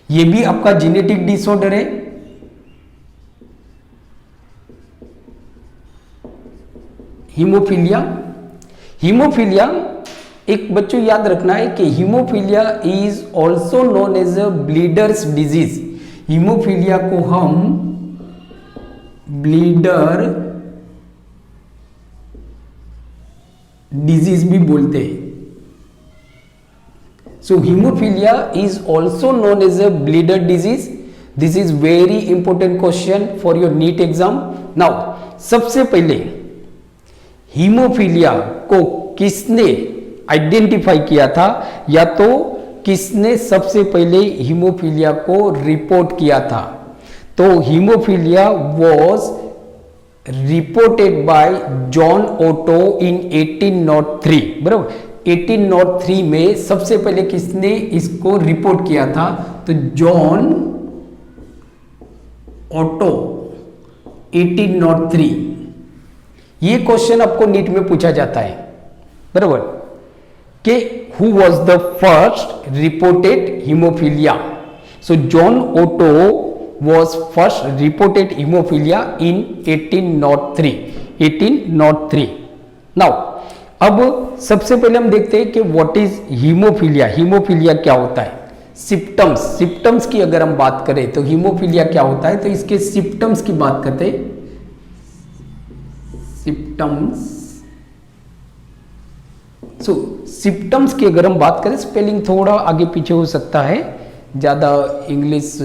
ये भी आपका जेनेटिक डिसऑर्डर है। हीमोफीलिया एक बच्चों याद रखना है कि haemophilia is also known as a bleeders disease. Haemophilia को हम ब्लीडर डिजीज भी बोलते हैं। So haemophilia is also known as a bleeder disease. This is very important question for your NEET exam. Now सबसे पहले हीमोफीलिया को किसने identify किया था, या तो किसने सबसे पहले हीमोफीलिया को रिपोर्ट किया था? तो haemophilia was reported by John Otto in 1803। बराबर 1803 में सबसे पहले किसने इसको रिपोर्ट किया था? तो जॉन ओटो 1803। ये क्वेश्चन आपको नीट में पूछा जाता है, बराबर, कि who was the first reported haemophilia. So John Otto was first reported hemophilia in 1803। Now अब सबसे पहले हम देखते हैं कि व्हाट इज हीमोफीलिया। हीमोफीलिया क्या होता है? सिम्टम्स की अगर हम बात करें तो हीमोफीलिया क्या होता है, तो इसके सिम्टम्स की बात करते हैं। सिम्टम्स की अगर हम बात करें, स्पेलिंग थोड़ा आगे पीछे हो सकता है, ज्यादा इंग्लिश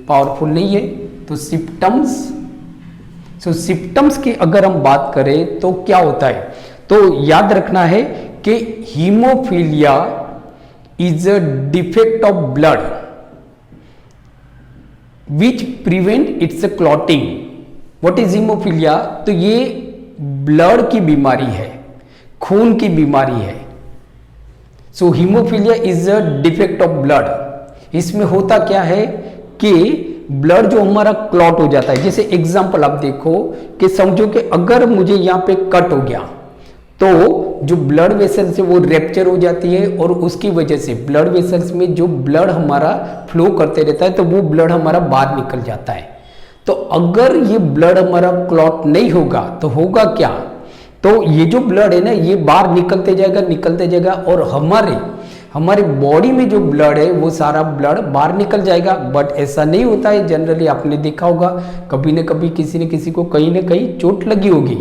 पावरफुल नहीं है, तो सिम्टम्स की अगर हम बात करें तो क्या होता है? तो याद रखना है कि haemophilia is a defect of blood which prevent it's clotting. What is haemophilia? तो ये ब्लड की बीमारी है, खून की बीमारी है, so haemophilia is a defect of blood. इसमें होता क्या है कि ब्लड जो हमारा क्लॉट हो जाता है। जैसे एग्जांपल आप देखो कि समझो कि अगर मुझे यहाँ पे कट हो गया तो जो ब्लड वेसल्स है वो रेप्चर हो जाती है और उसकी वजह से ब्लड वेसल्स में जो ब्लड हमारा फ्लो करते रहता है तो वो ब्लड हमारा बाहर निकल जाता है। तो अगर ये ब्लड हमारा क्लॉट नहीं होगा तो होगा क्या, तो ये जो ब्लड है ना ये बाहर निकलते जाएगा और हमारे बॉडी में जो ब्लड है वो सारा ब्लड बाहर निकल जाएगा। बट ऐसा नहीं होता है। जनरली आपने देखा होगा कभी न कभी किसी न किसी को कहीं ना कहीं चोट लगी होगी।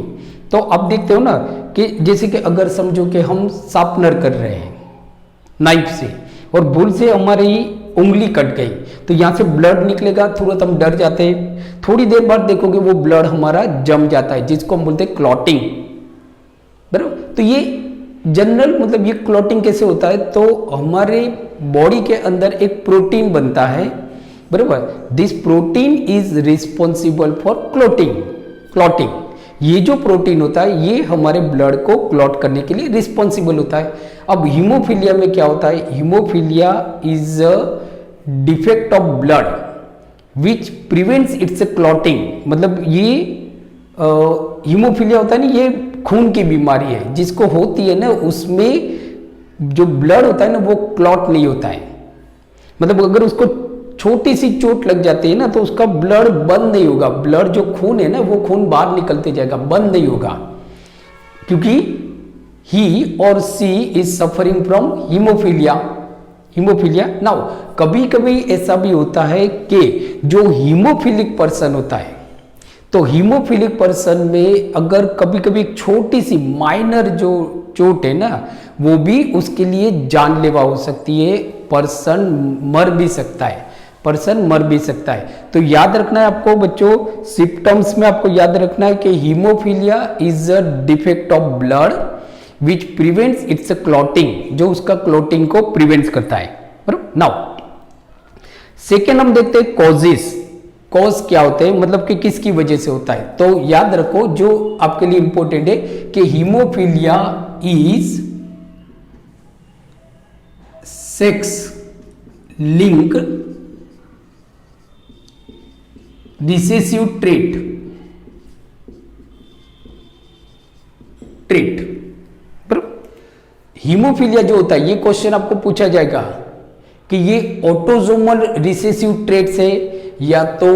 तो आप देखते हो ना कि जैसे कि अगर समझो कि हम शार्पनर कर रहे हैं नाइफ से और भूल से हमारी उंगली कट गई तो यहाँ से ब्लड निकलेगा, तुरंत हम डर जाते हैं। थोड़ी देर बाद देखोगे वो ब्लड हमारा जम जाता है जिसको हम बोलते हैं क्लॉटिंग, बराबर। तो ये जनरल मतलब ये क्लॉटिंग कैसे होता है, तो हमारे बॉडी के अंदर एक प्रोटीन बनता है, बराबर। This protein is responsible for clotting. ये जो प्रोटीन होता है ये हमारे ब्लड को क्लॉट करने के लिए रिस्पॉन्सिबल होता है। अब हीमोफीलिया में क्या होता है, haemophilia is a defect of blood which prevents it's clotting. मतलब ये हीमोफीलिया होता है ना, ये खून की बीमारी है जिसको होती है ना, उसमें जो ब्लड होता है ना वो क्लॉट नहीं होता है। मतलब अगर उसको छोटी सी चोट लग जाती है ना तो उसका ब्लड बंद नहीं होगा। ब्लड जो खून है ना वो खून बाहर निकलते जाएगा, बंद नहीं होगा, क्योंकि he or she is suffering from haemophilia. Now कभी कभी ऐसा भी होता है कि जो हीमोफिलिक पर्सन होता है तो हीमोफिलिक पर्सन में अगर कभी कभी एक छोटी सी माइनर जो चोट है ना वो भी उसके लिए जानलेवा हो सकती है। पर्सन मर भी सकता है। तो याद रखना है आपको बच्चों, सिम्टम्स में आपको याद रखना है कि haemophilia is a defect of blood which prevents it's clotting, जो उसका क्लॉटिंग को प्रिवेंट करता है, बराबर। नाउ सेकेंड हम देखते हैं कॉजेस। कॉज क्या होते हैं, मतलब कि किसकी वजह से होता है। तो याद रखो जो आपके लिए इंपॉर्टेंट है कि haemophilia is sex link recessive trait. Haemophilia जो होता है, ये क्वेश्चन आपको पूछा जाएगा कि ये ऑटोसोमल रिसेसिव ट्रेट्स है या तो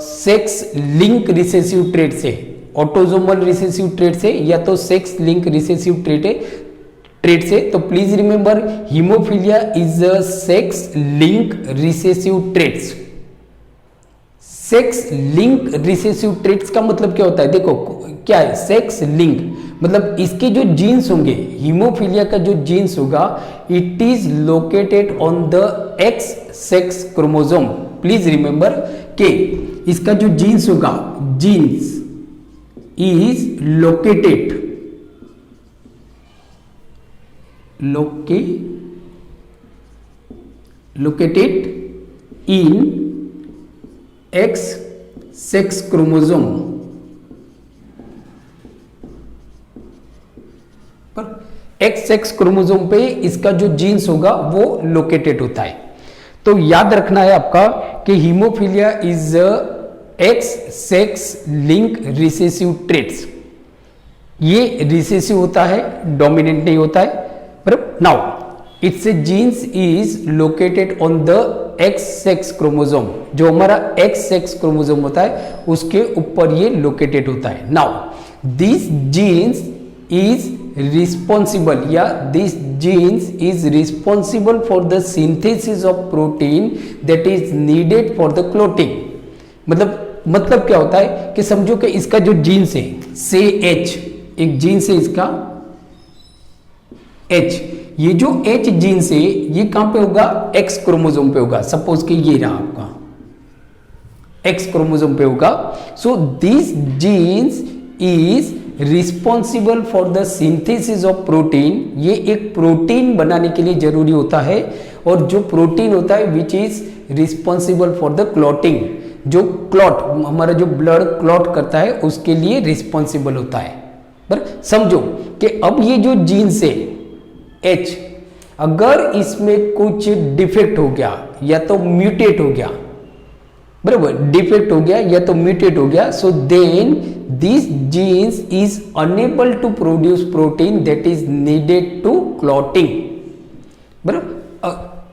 सेक्स लिंक रिसेसिव ट्रेट्स है। ऑटोसोमल रिसेसिव ट्रेट्स है या तो सेक्स लिंक रिसेसिव ट्रेट्स है। तो please remember haemophilia is a sex link recessive traits. Sex link recessive traits का मतलब क्या होता है, देखो क्या है सेक्स लिंक, मतलब इसके जो जीन्स होंगे, हीमोफीलिया का जो जीन्स होगा it is located on the X sex chromosome. Please remember कि इसका जो जीन्स होगा, genes is located in X sex chromosome पर। एक्स सेक्स क्रोमोसोम पे इसका जो जीन्स होगा वो लोकेटेड होता है। तो याद रखना है आपका कि haemophilia is X sex link recessive traits. ये रिसेसिव होता है, डोमिनेंट नहीं होता है, बराबर। Now it's genes is located on the X sex chromosome, जो हमारा एक्स सेक्स क्रोमोसोम होता है उसके ऊपर ये लोकेटेड होता है। Now this genes is responsible या this genes is responsible for the synthesis of protein that is needed for the clotting. मतलब क्या होता है कि समझो कि इसका जो जीन्स है से एच, एक जीन्स है इसका एच, ये जो एच जीन्स है ये कहां पे होगा, एक्स क्रोमोसोम पे होगा। सपोज कि ये रहा आपका एक्स क्रोमोसोम पे होगा। So this genes is responsible for the synthesis of protein. ये एक प्रोटीन बनाने के लिए जरूरी होता है और जो प्रोटीन होता है which is responsible for the clotting, जो क्लॉट हमारा जो ब्लड क्लॉट करता है उसके लिए रिस्पॉन्सिबल होता है। बराबर। समझो कि अब ये जो जीन्स है एच अगर इसमें कुछ डिफेक्ट हो गया या तो म्यूटेट हो गया, बराबर, डिफेक्ट हो गया या तो म्यूटेट हो गया, so then this genes is unable to produce protein that is needed to clotting. बराबर,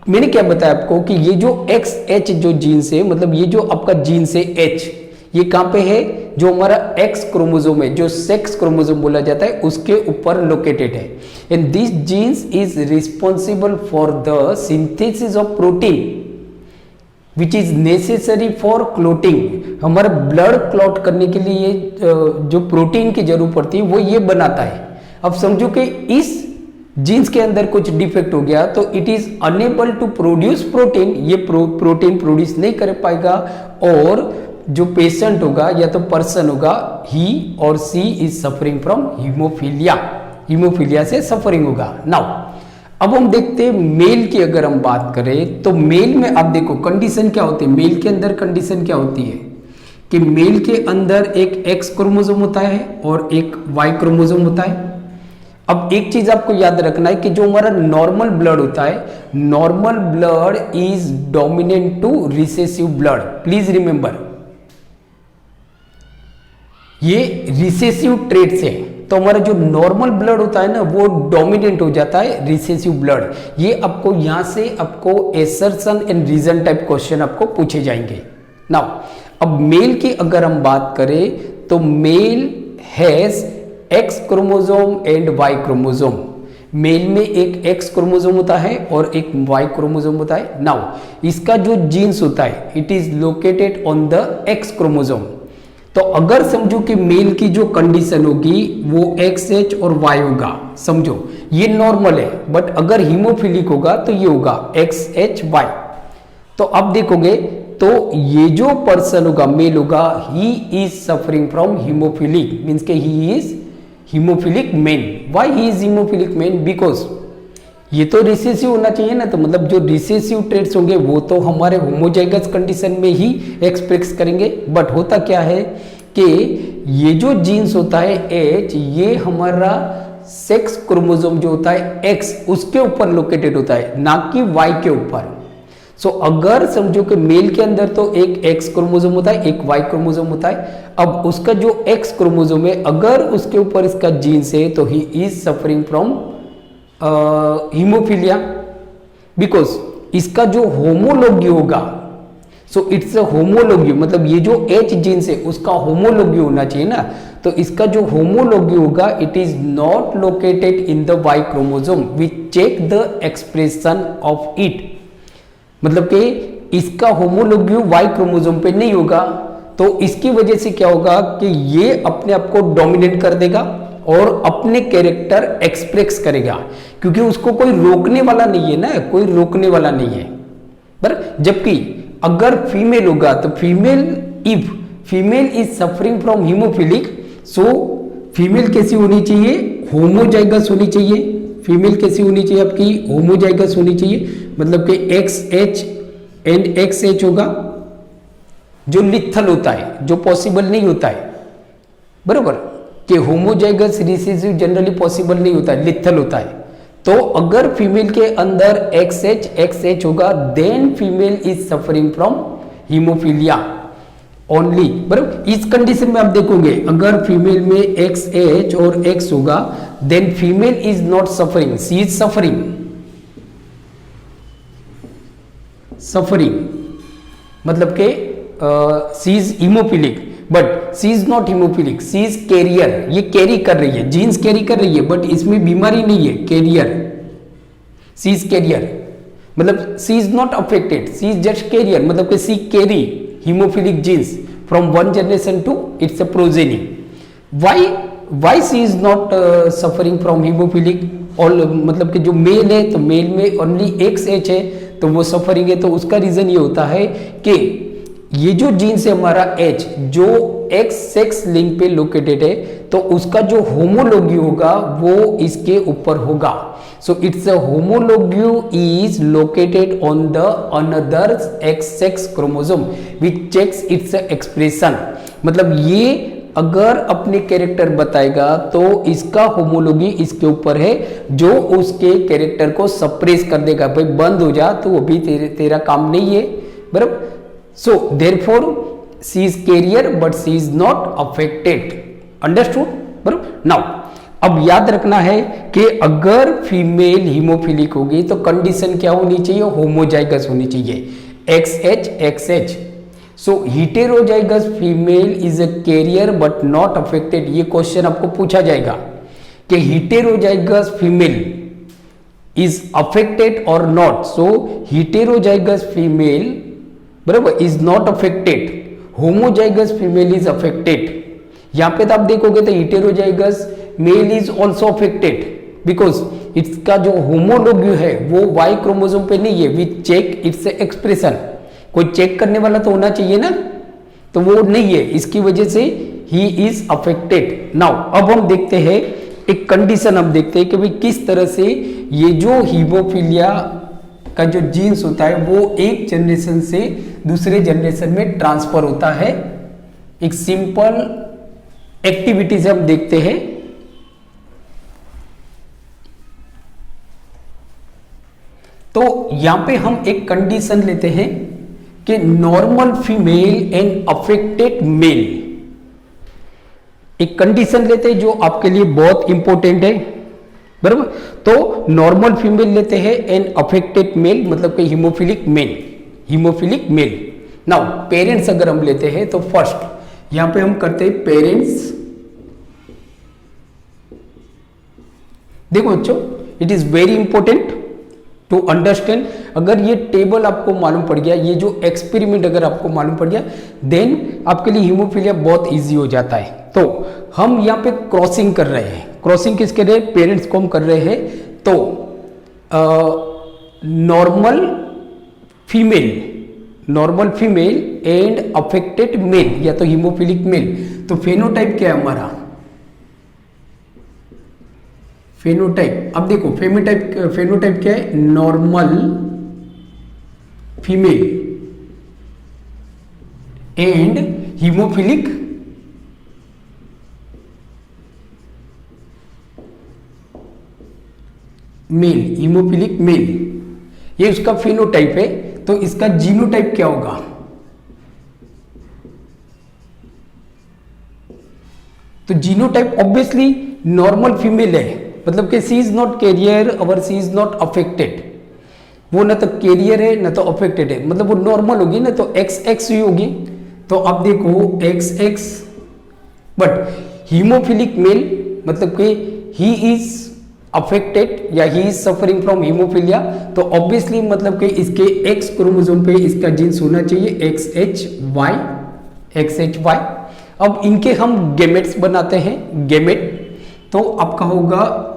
मैंने क्या बताया आपको कि ये जो एक्स एच जो जीन्स है, मतलब ये जो आपका जीन्स है एच, ये कहां पे है, जो हमारा एक्स क्रोमोसोम है, जो सेक्स क्रोमोसोम बोला जाता है, उसके ऊपर लोकेटेड है। And this genes is responsible for the synthesis of protein which is necessary for clotting. हमारा ब्लड क्लॉट करने के लिए जो प्रोटीन की जरूरत पड़ती है वो ये बनाता है। अब समझो कि इस जीन्स के अंदर कुछ डिफेक्ट हो गया तो it is unable to produce protein, ये प्रोटीन प्रोड्यूस नहीं कर पाएगा, और जो पेशेंट होगा या तो पर्सन होगा, he or she is suffering from haemophilia, haemophilia से सफरिंग होगा। नाउ अब हम देखते हैं मेल की अगर हम बात करें तो मेल में आप देखो कंडीशन क्या होती है, मेल के अंदर कंडीशन क्या होती है कि मेल के अंदर एक एक्स क्रोमोसोम होता है और एक वाई क्रोमोसोम होता है। अब एक चीज आपको याद रखना है कि जो हमारा नॉर्मल ब्लड होता है, normal blood is dominant to recessive blood, please remember, ये रिसेसिव ट्रेट्स है, तो हमारा जो नॉर्मल ब्लड होता है ना वो डोमिनेंट हो जाता है रिसेसिव ब्लड। ये आपको यहां से आपको assertion and reason type question आपको पूछे जाएंगे। नाउ अब मेल की अगर हम बात करें तो male has X chromosome and Y chromosome, male में एक एक्स क्रोमोसोम होता है और एक वाई क्रोमोसोम होता है। नाउ इसका जो जीन्स होता है it is located on the x chromosome. तो अगर समझो कि मेल की जो कंडीशन होगी वो एक्स एच और वाई होगा, समझो ये नॉर्मल है, बट अगर हीमोफिलिक होगा तो ये होगा एक्स एच वाई। तो अब देखोगे तो ये जो पर्सन होगा मेल होगा, he is suffering from haemophilic, means के he is haemophilic men. Why he is haemophilic men, because ये तो रिसेसिव होना चाहिए ना, तो मतलब जो रिसेसिव ट्रेट्स होंगे वो तो हमारे होमोजाइगस कंडीशन में ही एक्सप्रेस करेंगे। बट होता क्या है कि ये जो जीन्स होता है एच, ये हमारा सेक्स क्रोमोसोम जो होता है एक्स, उसके ऊपर लोकेटेड होता है, ना कि वाई के ऊपर। सो अगर समझो कि मेल के अंदर तो एक एक्स क्रोमोसोम होता है, एक वाई क्रोमोसोम होता है। अब उसका जो एक्स क्रोमोसोम है अगर उसके ऊपर इसका जीन्स है तो ही is suffering from haemophilia, because इसका जो होमोलॉगी होगा, सो इट्स अ होमोलॉगी, मतलब ये जो एच जीन्स है उसका होमोलॉगी होना चाहिए ना, तो इसका जो होमोलॉगी होगा it is not located in the Y chromosome, we check the expression of it, मतलब कि इसका होमोलॉगी वाई क्रोमोसोम पे नहीं होगा, तो इसकी वजह से क्या होगा कि ये अपने आप को डोमिनेट कर देगा और अपने कैरेक्टर एक्सप्रेस करेगा, क्योंकि उसको कोई रोकने वाला नहीं है ना, कोई रोकने वाला नहीं है। पर जबकि अगर फीमेल होगा तो female, if female is suffering from haemophilic, so female कैसी होनी चाहिए, होमोजाइगस होनी चाहिए। फीमेल कैसी होनी चाहिए आपकी, होमोजाइगस होनी चाहिए, मतलब कि x H and x H होगा, जो लिथल होता है, जो पॉसिबल नहीं होता है, बरोबर, कि होमोजाइगस रिसेसिव जनरली पॉसिबल नहीं होता है, लिथल होता है। तो अगर फीमेल के अंदर एक्स एच होगा then female is suffering from haemophilia only, बराबर। इस कंडीशन में आप देखोगे अगर फीमेल में एक्स एच और एक्स होगा then female is not suffering, she is suffering, मतलब के she is haemophilic but she is not haemophilic, she is carrier, ये कैरी कर रही है, जीन्स कैरी कर रही है, बट इसमें बीमारी नहीं है, कैरियर, सी इज कैरियर, मतलब she is not affected, she is just carrier, मतलब कि she carry haemophilic genes from one generation to its a progeny. Why she is not suffering from haemophilic, all मतलब कि जो mail है तो mail में only x H है तो वो सफरिंग है, तो उसका रीजन ये होता है कि ये जो जीन्स है हमारा एच जो एक्स सेक्स लिंक पे लोकेटेड है, तो उसका जो होमोलॉगी होगा वो इसके ऊपर होगा। So it's a homology is located on the another X sex chromosome which checks its expression, मतलब ये अगर अपने कैरेक्टर बताएगा तो इसका होमोलॉजी इसके ऊपर है, जो उसके कैरेक्टर को सप्रेस कर देगा। भाई बंद हो जा, तो अभी तेरा काम नहीं है, बराबर। So therefore she is carrier but she is not affected, understood, बराबर। नाउ अब याद रखना है कि अगर फीमेल हीमोफिलिक होगी तो कंडीशन क्या होनी चाहिए, होमोजाइगस होनी चाहिए, XH XH। So heterozygous female is a carrier but not affected. ये क्वेश्चन आपको पूछा जाएगा कि हेटेरोजाइगस फीमेल इज अफेक्टेड और नॉट। सो हेटेरोजाइगस फीमेल, बराबर, is not affected, homozygous female is affected. यहां पे तो आप देखोगे तो heterozygous male is also affected because इसका जो होमोलॉगी है वो Y क्रोमोसोम पे नहीं है। वी चेक इट्स एक्सप्रेशन, कोई चेक करने वाला तो होना चाहिए ना, तो वो नहीं है, इसकी वजह से ही इज अफेक्टेड। नाउ अब हम देखते हैं एक कंडीशन, हम देखते हैं कि भाई किस तरह से ये जो हीमोफीलिया का जो जीन्स होता है वो एक जनरेशन से दूसरे जनरेशन में ट्रांसफर होता है। एक सिंपल एक्टिविटी से हम देखते हैं। तो यहां पे हम एक कंडीशन लेते हैं कि normal female and affected male, एक कंडीशन लेते हैं जो आपके लिए बहुत इंपॉर्टेंट है, बराबर। तो नॉर्मल फीमेल लेते हैं एंड अफेक्टेड मेल, मतलब कि haemophilic male, haemophilic male. Now parents अगर हम लेते हैं तो फर्स्ट यहां पे हम करते हैं पेरेंट्स। देखो बच्चों, it is very important to understand. अगर ये टेबल आपको मालूम पड़ गया, ये जो एक्सपेरिमेंट अगर आपको मालूम पड़ गया, देन आपके लिए हीमोफीलिया बहुत इजी हो जाता है। तो हम यहाँ पे क्रॉसिंग कर रहे हैं, क्रॉसिंग किसके रहे, पेरेंट्स को हम कर रहे हैं। तो normal female and affected male या तो हीमोफिलिक मेल। तो फेनोटाइप क्या है हमारा, फेनोटाइप। अब देखो फेनोटाइप क्या है, normal female and haemophilic male, haemophilic male, ये उसका फेनोटाइप है। तो इसका जीनोटाइप क्या होगा, तो जीनोटाइप ऑब्वियसली नॉर्मल फीमेल है, मतलब कि सी इज नॉट कैरियर और सी इज नॉट अफेक्टेड। वो ना तो कैरियर है ना तो अफेक्टेड है, मतलब वो नॉर्मल होगी ना, तो XX ही होगी। तो अब देखो XX, बट हीमोफिलिक मेल मतलब कि ही इज अफेक्टेड या ही इज सफरिंग फ्रॉम हीमोफीलिया, तो ऑब्वियसली मतलब कि इसके X क्रोमोसोम पे इसका जीन्स होना चाहिए XHY। अब इनके हम गैमेट्स बनाते हैं, गैमेट। तो आपका होगा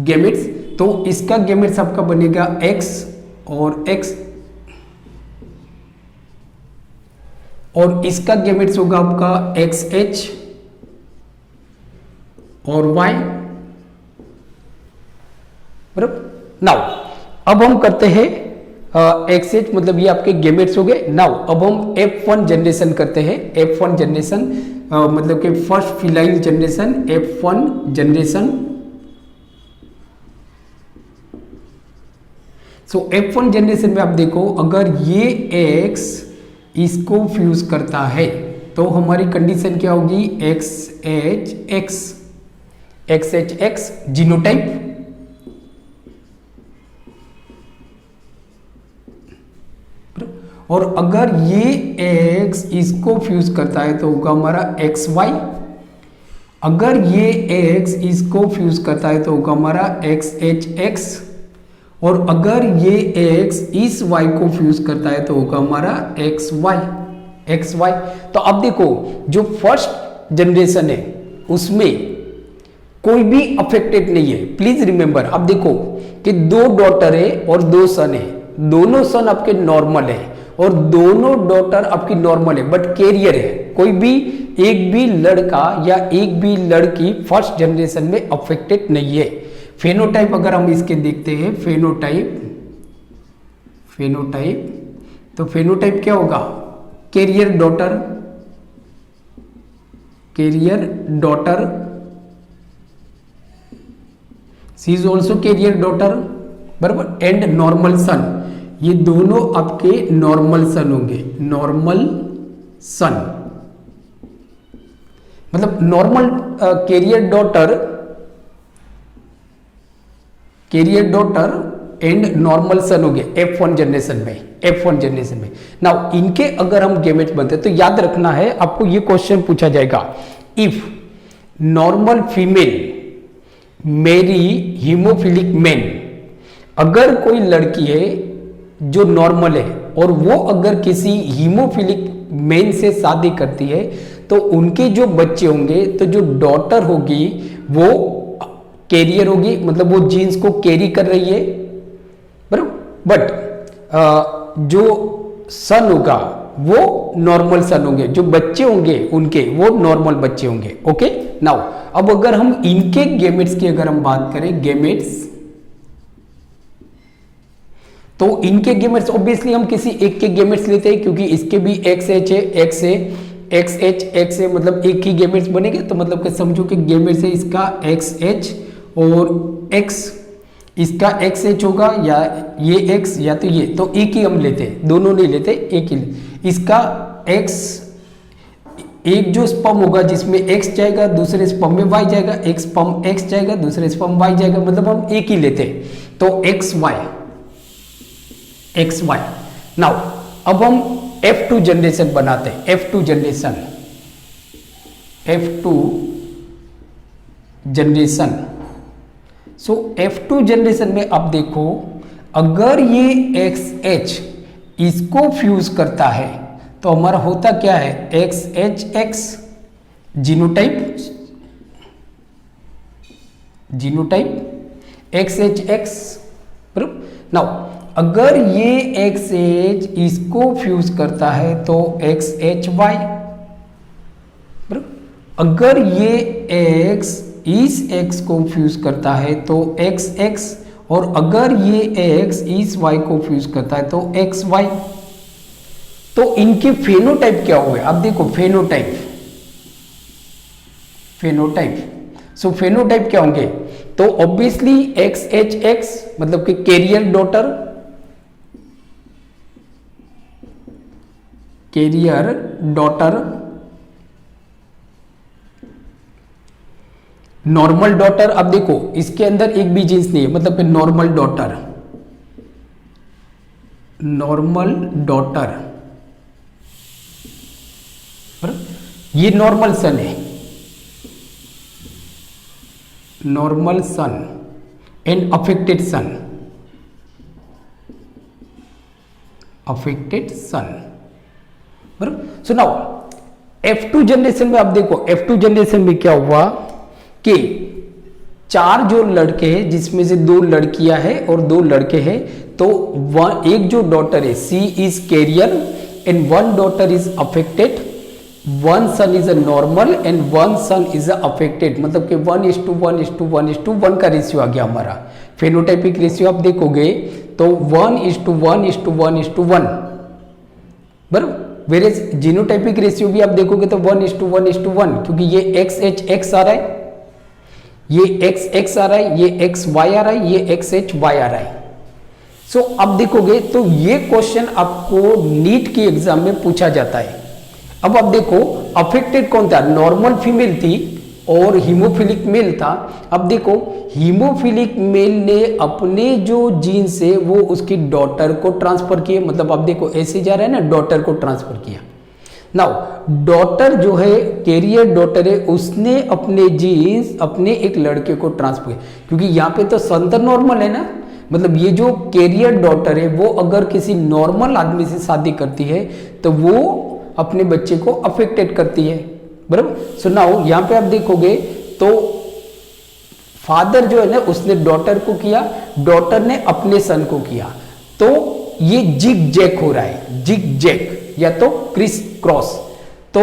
गैमेट्स, तो इसका गैमेट्स आपका बनेगा X और X, और इसका गैमेट्स होगा आपका XH और Y, बराबर। नाउ अब हम करते हैं XH, मतलब ये आपके गैमेट्स हो गए। नाउ अब हम F1 जनरेशन करते हैं। F1 जनरेशन मतलब कि फर्स्ट फिलाइल जनरेशन, F1 जनरेशन। सो F1 जनरेशन में आप देखो, अगर ये X इसको फ्यूज करता है तो हमारी कंडीशन क्या होगी, XHX जीनोटाइप। और अगर ये X इसको फ्यूज करता है तो होगा हमारा XY। अगर ये X इसको फ्यूज करता है तो होगा हमारा XHX। और अगर ये X इस Y को फ्यूज करता है तो होगा हमारा XY। तो अब देखो, जो फर्स्ट जनरेशन है उसमें कोई भी अफेक्टेड नहीं है। प्लीज रिमेंबर, अब देखो कि 2 डॉटर है और 2 सन है, दोनों सन आपके नॉर्मल है और दोनों डॉटर आपकी नॉर्मल है, बट कैरियर है। कोई भी एक भी लड़का या एक भी लड़की फर्स्ट जनरेशन में अफेक्टेड नहीं है। फेनोटाइप अगर हम इसके देखते हैं, फेनोटाइप तो फेनोटाइप क्या होगा, carrier daughter she is also carrier daughter, बराबर, एंड नॉर्मल सन, ये दोनों आपके नॉर्मल सन होंगे, नॉर्मल सन, मतलब normal carrier daughter and normal son हो गए F1 जनरेशन में। नाउ इनके अगर हम गेमेट्स बनते तो याद रखना है आपको, ये क्वेश्चन पूछा जाएगा, इफ नॉर्मल फीमेल मेरी हीमोफिलिक मैन, अगर कोई लड़की है जो नॉर्मल है और वो अगर किसी हीमोफिलिक मैन से शादी करती है तो उनके जो बच्चे होंगे, तो जो डॉटर होगी वो कैरियर होगी, मतलब वो जीन्स को कैरी कर रही है, बराबर, बट जो सन होगा वो नॉर्मल सन होंगे, जो बच्चे होंगे उनके वो नॉर्मल बच्चे होंगे। ओके, नाउ अब अगर हम इनके गेमेट्स की अगर हम बात करें, गेमेट्स, तो इनके गेमेट्स ऑब्वियसली हम किसी एक के गेमेट्स लेते हैं, क्योंकि इसके भी XH है, X है, मतलब एक ही गेमेट्स बनेंगे, तो मतलब कि समझो कि गेमेट्स है इसका XH और X, इसका XH होगा या ये X या तो ये, तो एक ही हम लेते हैं, दोनों नहीं लेते, एक ही इसका X, एक जो स्पर्म होगा जिसमें X जाएगा, दूसरे स्पर्म में Y जाएगा, एक स्पर्म X जाएगा, दूसरे स्पर्म Y जाएगा, मतलब हम एक ही लेते हैं, तो XY। नाउ अब हम F2 जनरेशन बनाते हैं, F2 जनरेशन। सो F2 जनरेशन में अब देखो, अगर ये XH इसको फ्यूज करता है तो हमारा होता क्या है, XHX जीनोटाइप XHX, बराबर। नाउ अगर ये XH इसको फ्यूज करता है तो XHY, बराबर। अगर ये X इस X को फ्यूज करता है तो XX, और अगर ये X इस Y को फ्यूज करता है तो XY। तो इनके फेनोटाइप क्या हुए, अब देखो फेनोटाइप, सो फेनोटाइप क्या होंगे, तो ऑब्वियसली XHX मतलब कि कैरियर डॉटर, नॉर्मल डॉटर। अब देखो इसके अंदर एक भी जीन्स नहीं है, मतलब कि नॉर्मल डॉटर, ये नॉर्मल सन है, नॉर्मल सन एंड अफेक्टेड सन, बराबर। सो नाउ F2 जनरेशन में अब देखो, F2 जनरेशन में क्या हुआ कि 4 जो लड़के हैं जिसमें से 2 लड़कियां हैं और 2 लड़के हैं, तो एक जो डॉटर है she is carrier and 1 daughter is affected, 1 son is a normal and 1 son is a affected, मतलब कि 1:1:1:1 का रेशियो आ गया हमारा। फेनोटाइपिक रेशियो आप देखोगे तो 1:1:1:1, बराबर। वेरेज जीनोटाइपिक रेशियो भी आप देखोगे तो 1:1:1, क्योंकि ये XHX आ रहा है, ये XX आ रहा है, ये XY आ रहा है, ये XHY आ रहा है। सो अब देखोगे तो ये क्वेश्चन आपको नीट की एग्जाम में पूछा जाता है। अब आप देखो अफेक्टेड कौन था, नॉर्मल फीमेल थी और हीमोफिलिक मेल था। अब देखो हीमोफिलिक मेल ने अपने जो जीन्स है वो उसकी डॉटर को ट्रांसफर किए, मतलब अब देखो ऐसे जा रहा है ना, डॉटर को ट्रांसफर किया। नाउ डॉटर जो है कैरियर डॉटर है, उसने अपने जीन्स अपने एक लड़के को ट्रांसफर किया, क्योंकि यहाँ पे तो सन तो नॉर्मल है ना, मतलब ये जो कैरियर डॉटर है वो अगर किसी नॉर्मल आदमी से शादी करती है तो वो अपने बच्चे को अफेक्टेड करती है, बराबर। सो नाउ यहाँ पे आप देखोगे तो फादर जो है ना उसने डॉटर को किया, डॉटर ने अपने सन को किया, तो ये जिग जैक हो रहा है, जिग जैक या तो क्रिस क्रॉस। तो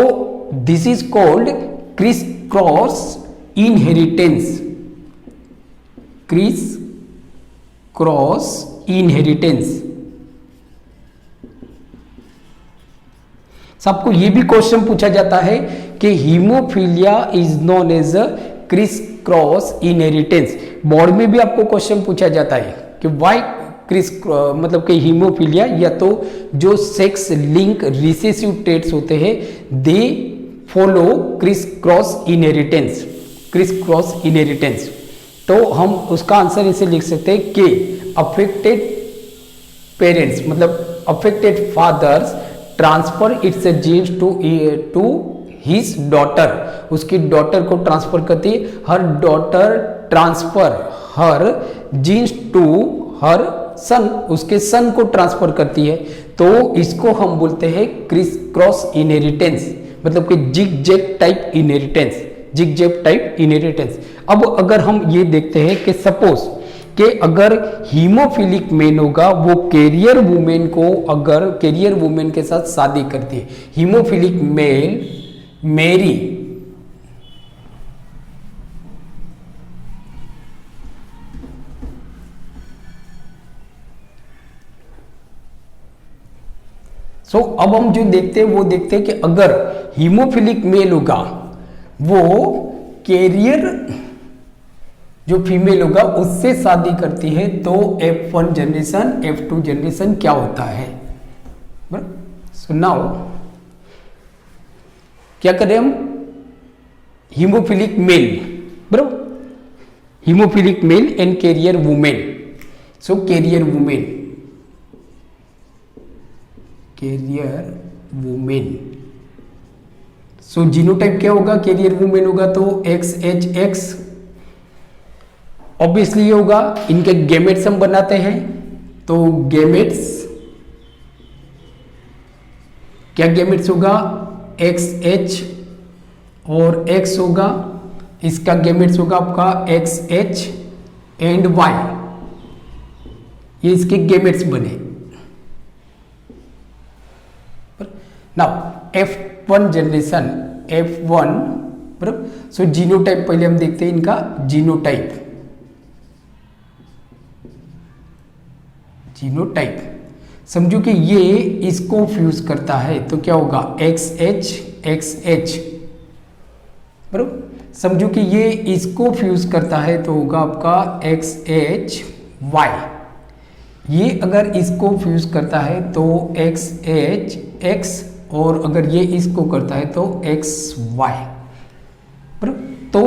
this is called criss cross inheritance, criss cross inheritance, सबको ये भी क्वेश्चन पूछा जाता है कि haemophilia is known as criss cross inheritance. Board में भी आपको क्वेश्चन पूछा जाता है कि व्हाई क्रिस मतलब कि हीमोफीलिया या तो जो सेक्स लिंक रिसेसिव ट्रेट्स होते हैं they follow criss cross inheritance, criss cross inheritance. तो हम उसका आंसर इसे लिख सकते हैं कि अफेक्टेड पेरेंट्स मतलब affected fathers transfer its genes to his daughter, उसकी डॉटर को ट्रांसफर करती है, her daughter transfer her genes to her son, उसके सन को ट्रांसफर करती है। तो इसको हम बोलते हैं क्रिस क्रॉस इनहेरिटेंस, मतलब कि zigzag type inheritance, zigzag type inheritance. अब अगर हम ये देखते हैं कि सपोज कि अगर हीमोफिलिक मेन होगा वो कैरियर वुमेन को, अगर कैरियर वुमेन के साथ शादी करती है, हीमोफिलिक मेल मेरी अब हम जो देखते हैं वो देखते हैं कि अगर हीमोफिलिक मेल होगा वो कैरियर जो फीमेल होगा उससे शादी करती है तो F1 जनरेशन F2 जनरेशन क्या होता है। सो नाउ क्या करें हम, हीमोफिलिक मेल बराबर, haemophilic male and carrier women. So carrier women, carrier women, so genotype क्या होगा, कैरियर वुमेन होगा तो XHX ऑब्वियसली होगा। इनके गैमेट्स हम बनाते हैं तो गैमेट्स क्या, गैमेट्स होगा XH और X होगा, इसका गैमेट्स होगा आपका XH एंड Y, ये इसके गैमेट्स बने। नाउ F1 जनरेशन F1 बराबर। सो जीनोटाइप पहले हम देखते हैं इनका जीनोटाइप, जीनोटाइप समझो कि ये इसको फ्यूज करता है तो क्या होगा XH XH बराबर। समझो कि ये इसको फ्यूज करता है तो होगा आपका XH Y, ये अगर इसको फ्यूज करता है तो XH X, और अगर ये इसको करता है तो XY बराबर। तो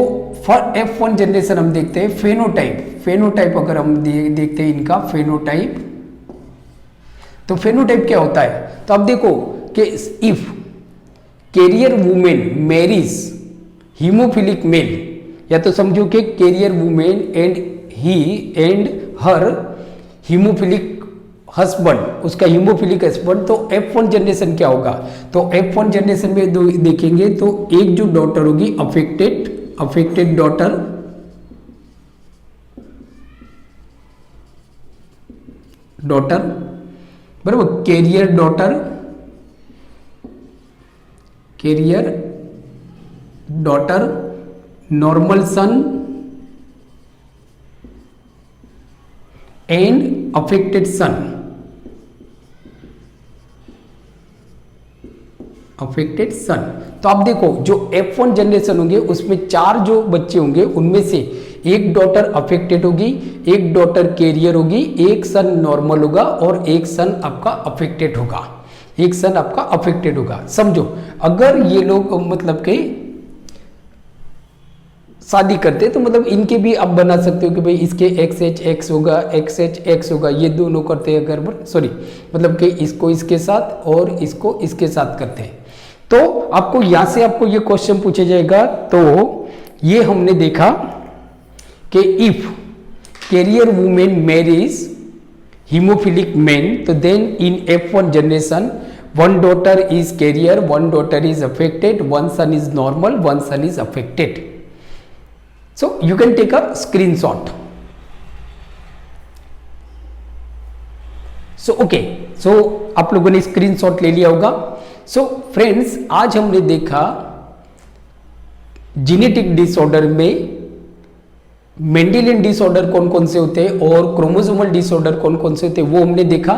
फॉर F1 जनरेशन हम देखते हैं फेनोटाइप, फेनोटाइप अगर हम देखते हैं इनका फेनोटाइप, तो फेनोटाइप क्या होता है, तो आप देखो कि if carrier women marriage haemophilic male, या तो समझो कि carrier women and he and her haemophilic husband, उसका हीमोफिलिक हस्बैंड, तो F1 जनरेशन क्या होगा, तो F1 जनरेशन में देखेंगे तो एक जो डॉटर होगी अफेक्टेड डॉटर, बराबर, carrier daughter, normal son and affected son, affected son. तो आप देखो जो F1 जनरेशन होंगे उसमें 4 जो बच्चे होंगे उनमें से एक डॉटर अफेक्टेड होगी, एक डॉटर कैरियर होगी, एक सन नॉर्मल होगा और एक सन आपका अफेक्टेड होगा, एक सन आपका अफेक्टेड होगा। समझो अगर ये लोग मतलब के शादी करते तो मतलब इनके भी आप बना सकते हो कि भाई इसके XHX होगा, XHX होगा, ये दोनों करते हैं अगर सॉरी मतलब कि इसको इसके साथ और इसको इसके साथ करते हैं तो आपको यहां से आपको ये क्वेश्चन पूछा जाएगा। तो ये हमने देखा कि if carrier women marriage haemophilic man तो then in F1 generation one daughter is carrier, one daughter is affected, one son is normal, one son is affected. So you can take a screenshot. So okay, so आप लोगों ने screenshot ले लिया होगा। So friends आज हमने देखा genetic disorder में मेंडेलियन डिसऑर्डर कौन कौन से होते हैं और क्रोमोसोमल डिसऑर्डर कौन कौन से होते हैं वो हमने देखा।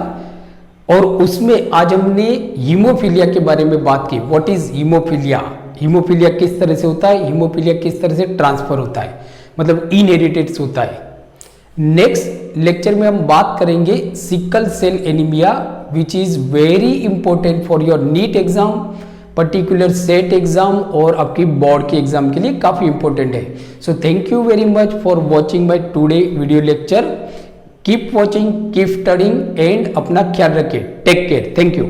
और उसमें आज हमने हीमोफीलिया के बारे में बात की। व्हाट इज हीमोफीलिया, हीमोफीलिया किस तरह से होता है, हीमोफीलिया किस तरह से ट्रांसफर होता है, मतलब इनहेरिटेड्स होता है। नेक्स्ट लेक्चर में हम बात करेंगे sickle cell anaemia, which is very important for your NEET exam, particular set exam और आपकी बोर्ड के एग्जाम के लिए काफी इंपॉर्टेंट है। So thank you very much for watching my today video lecture. Keep watching, keep studying and अपना ख्याल रखें। Take care, thank you.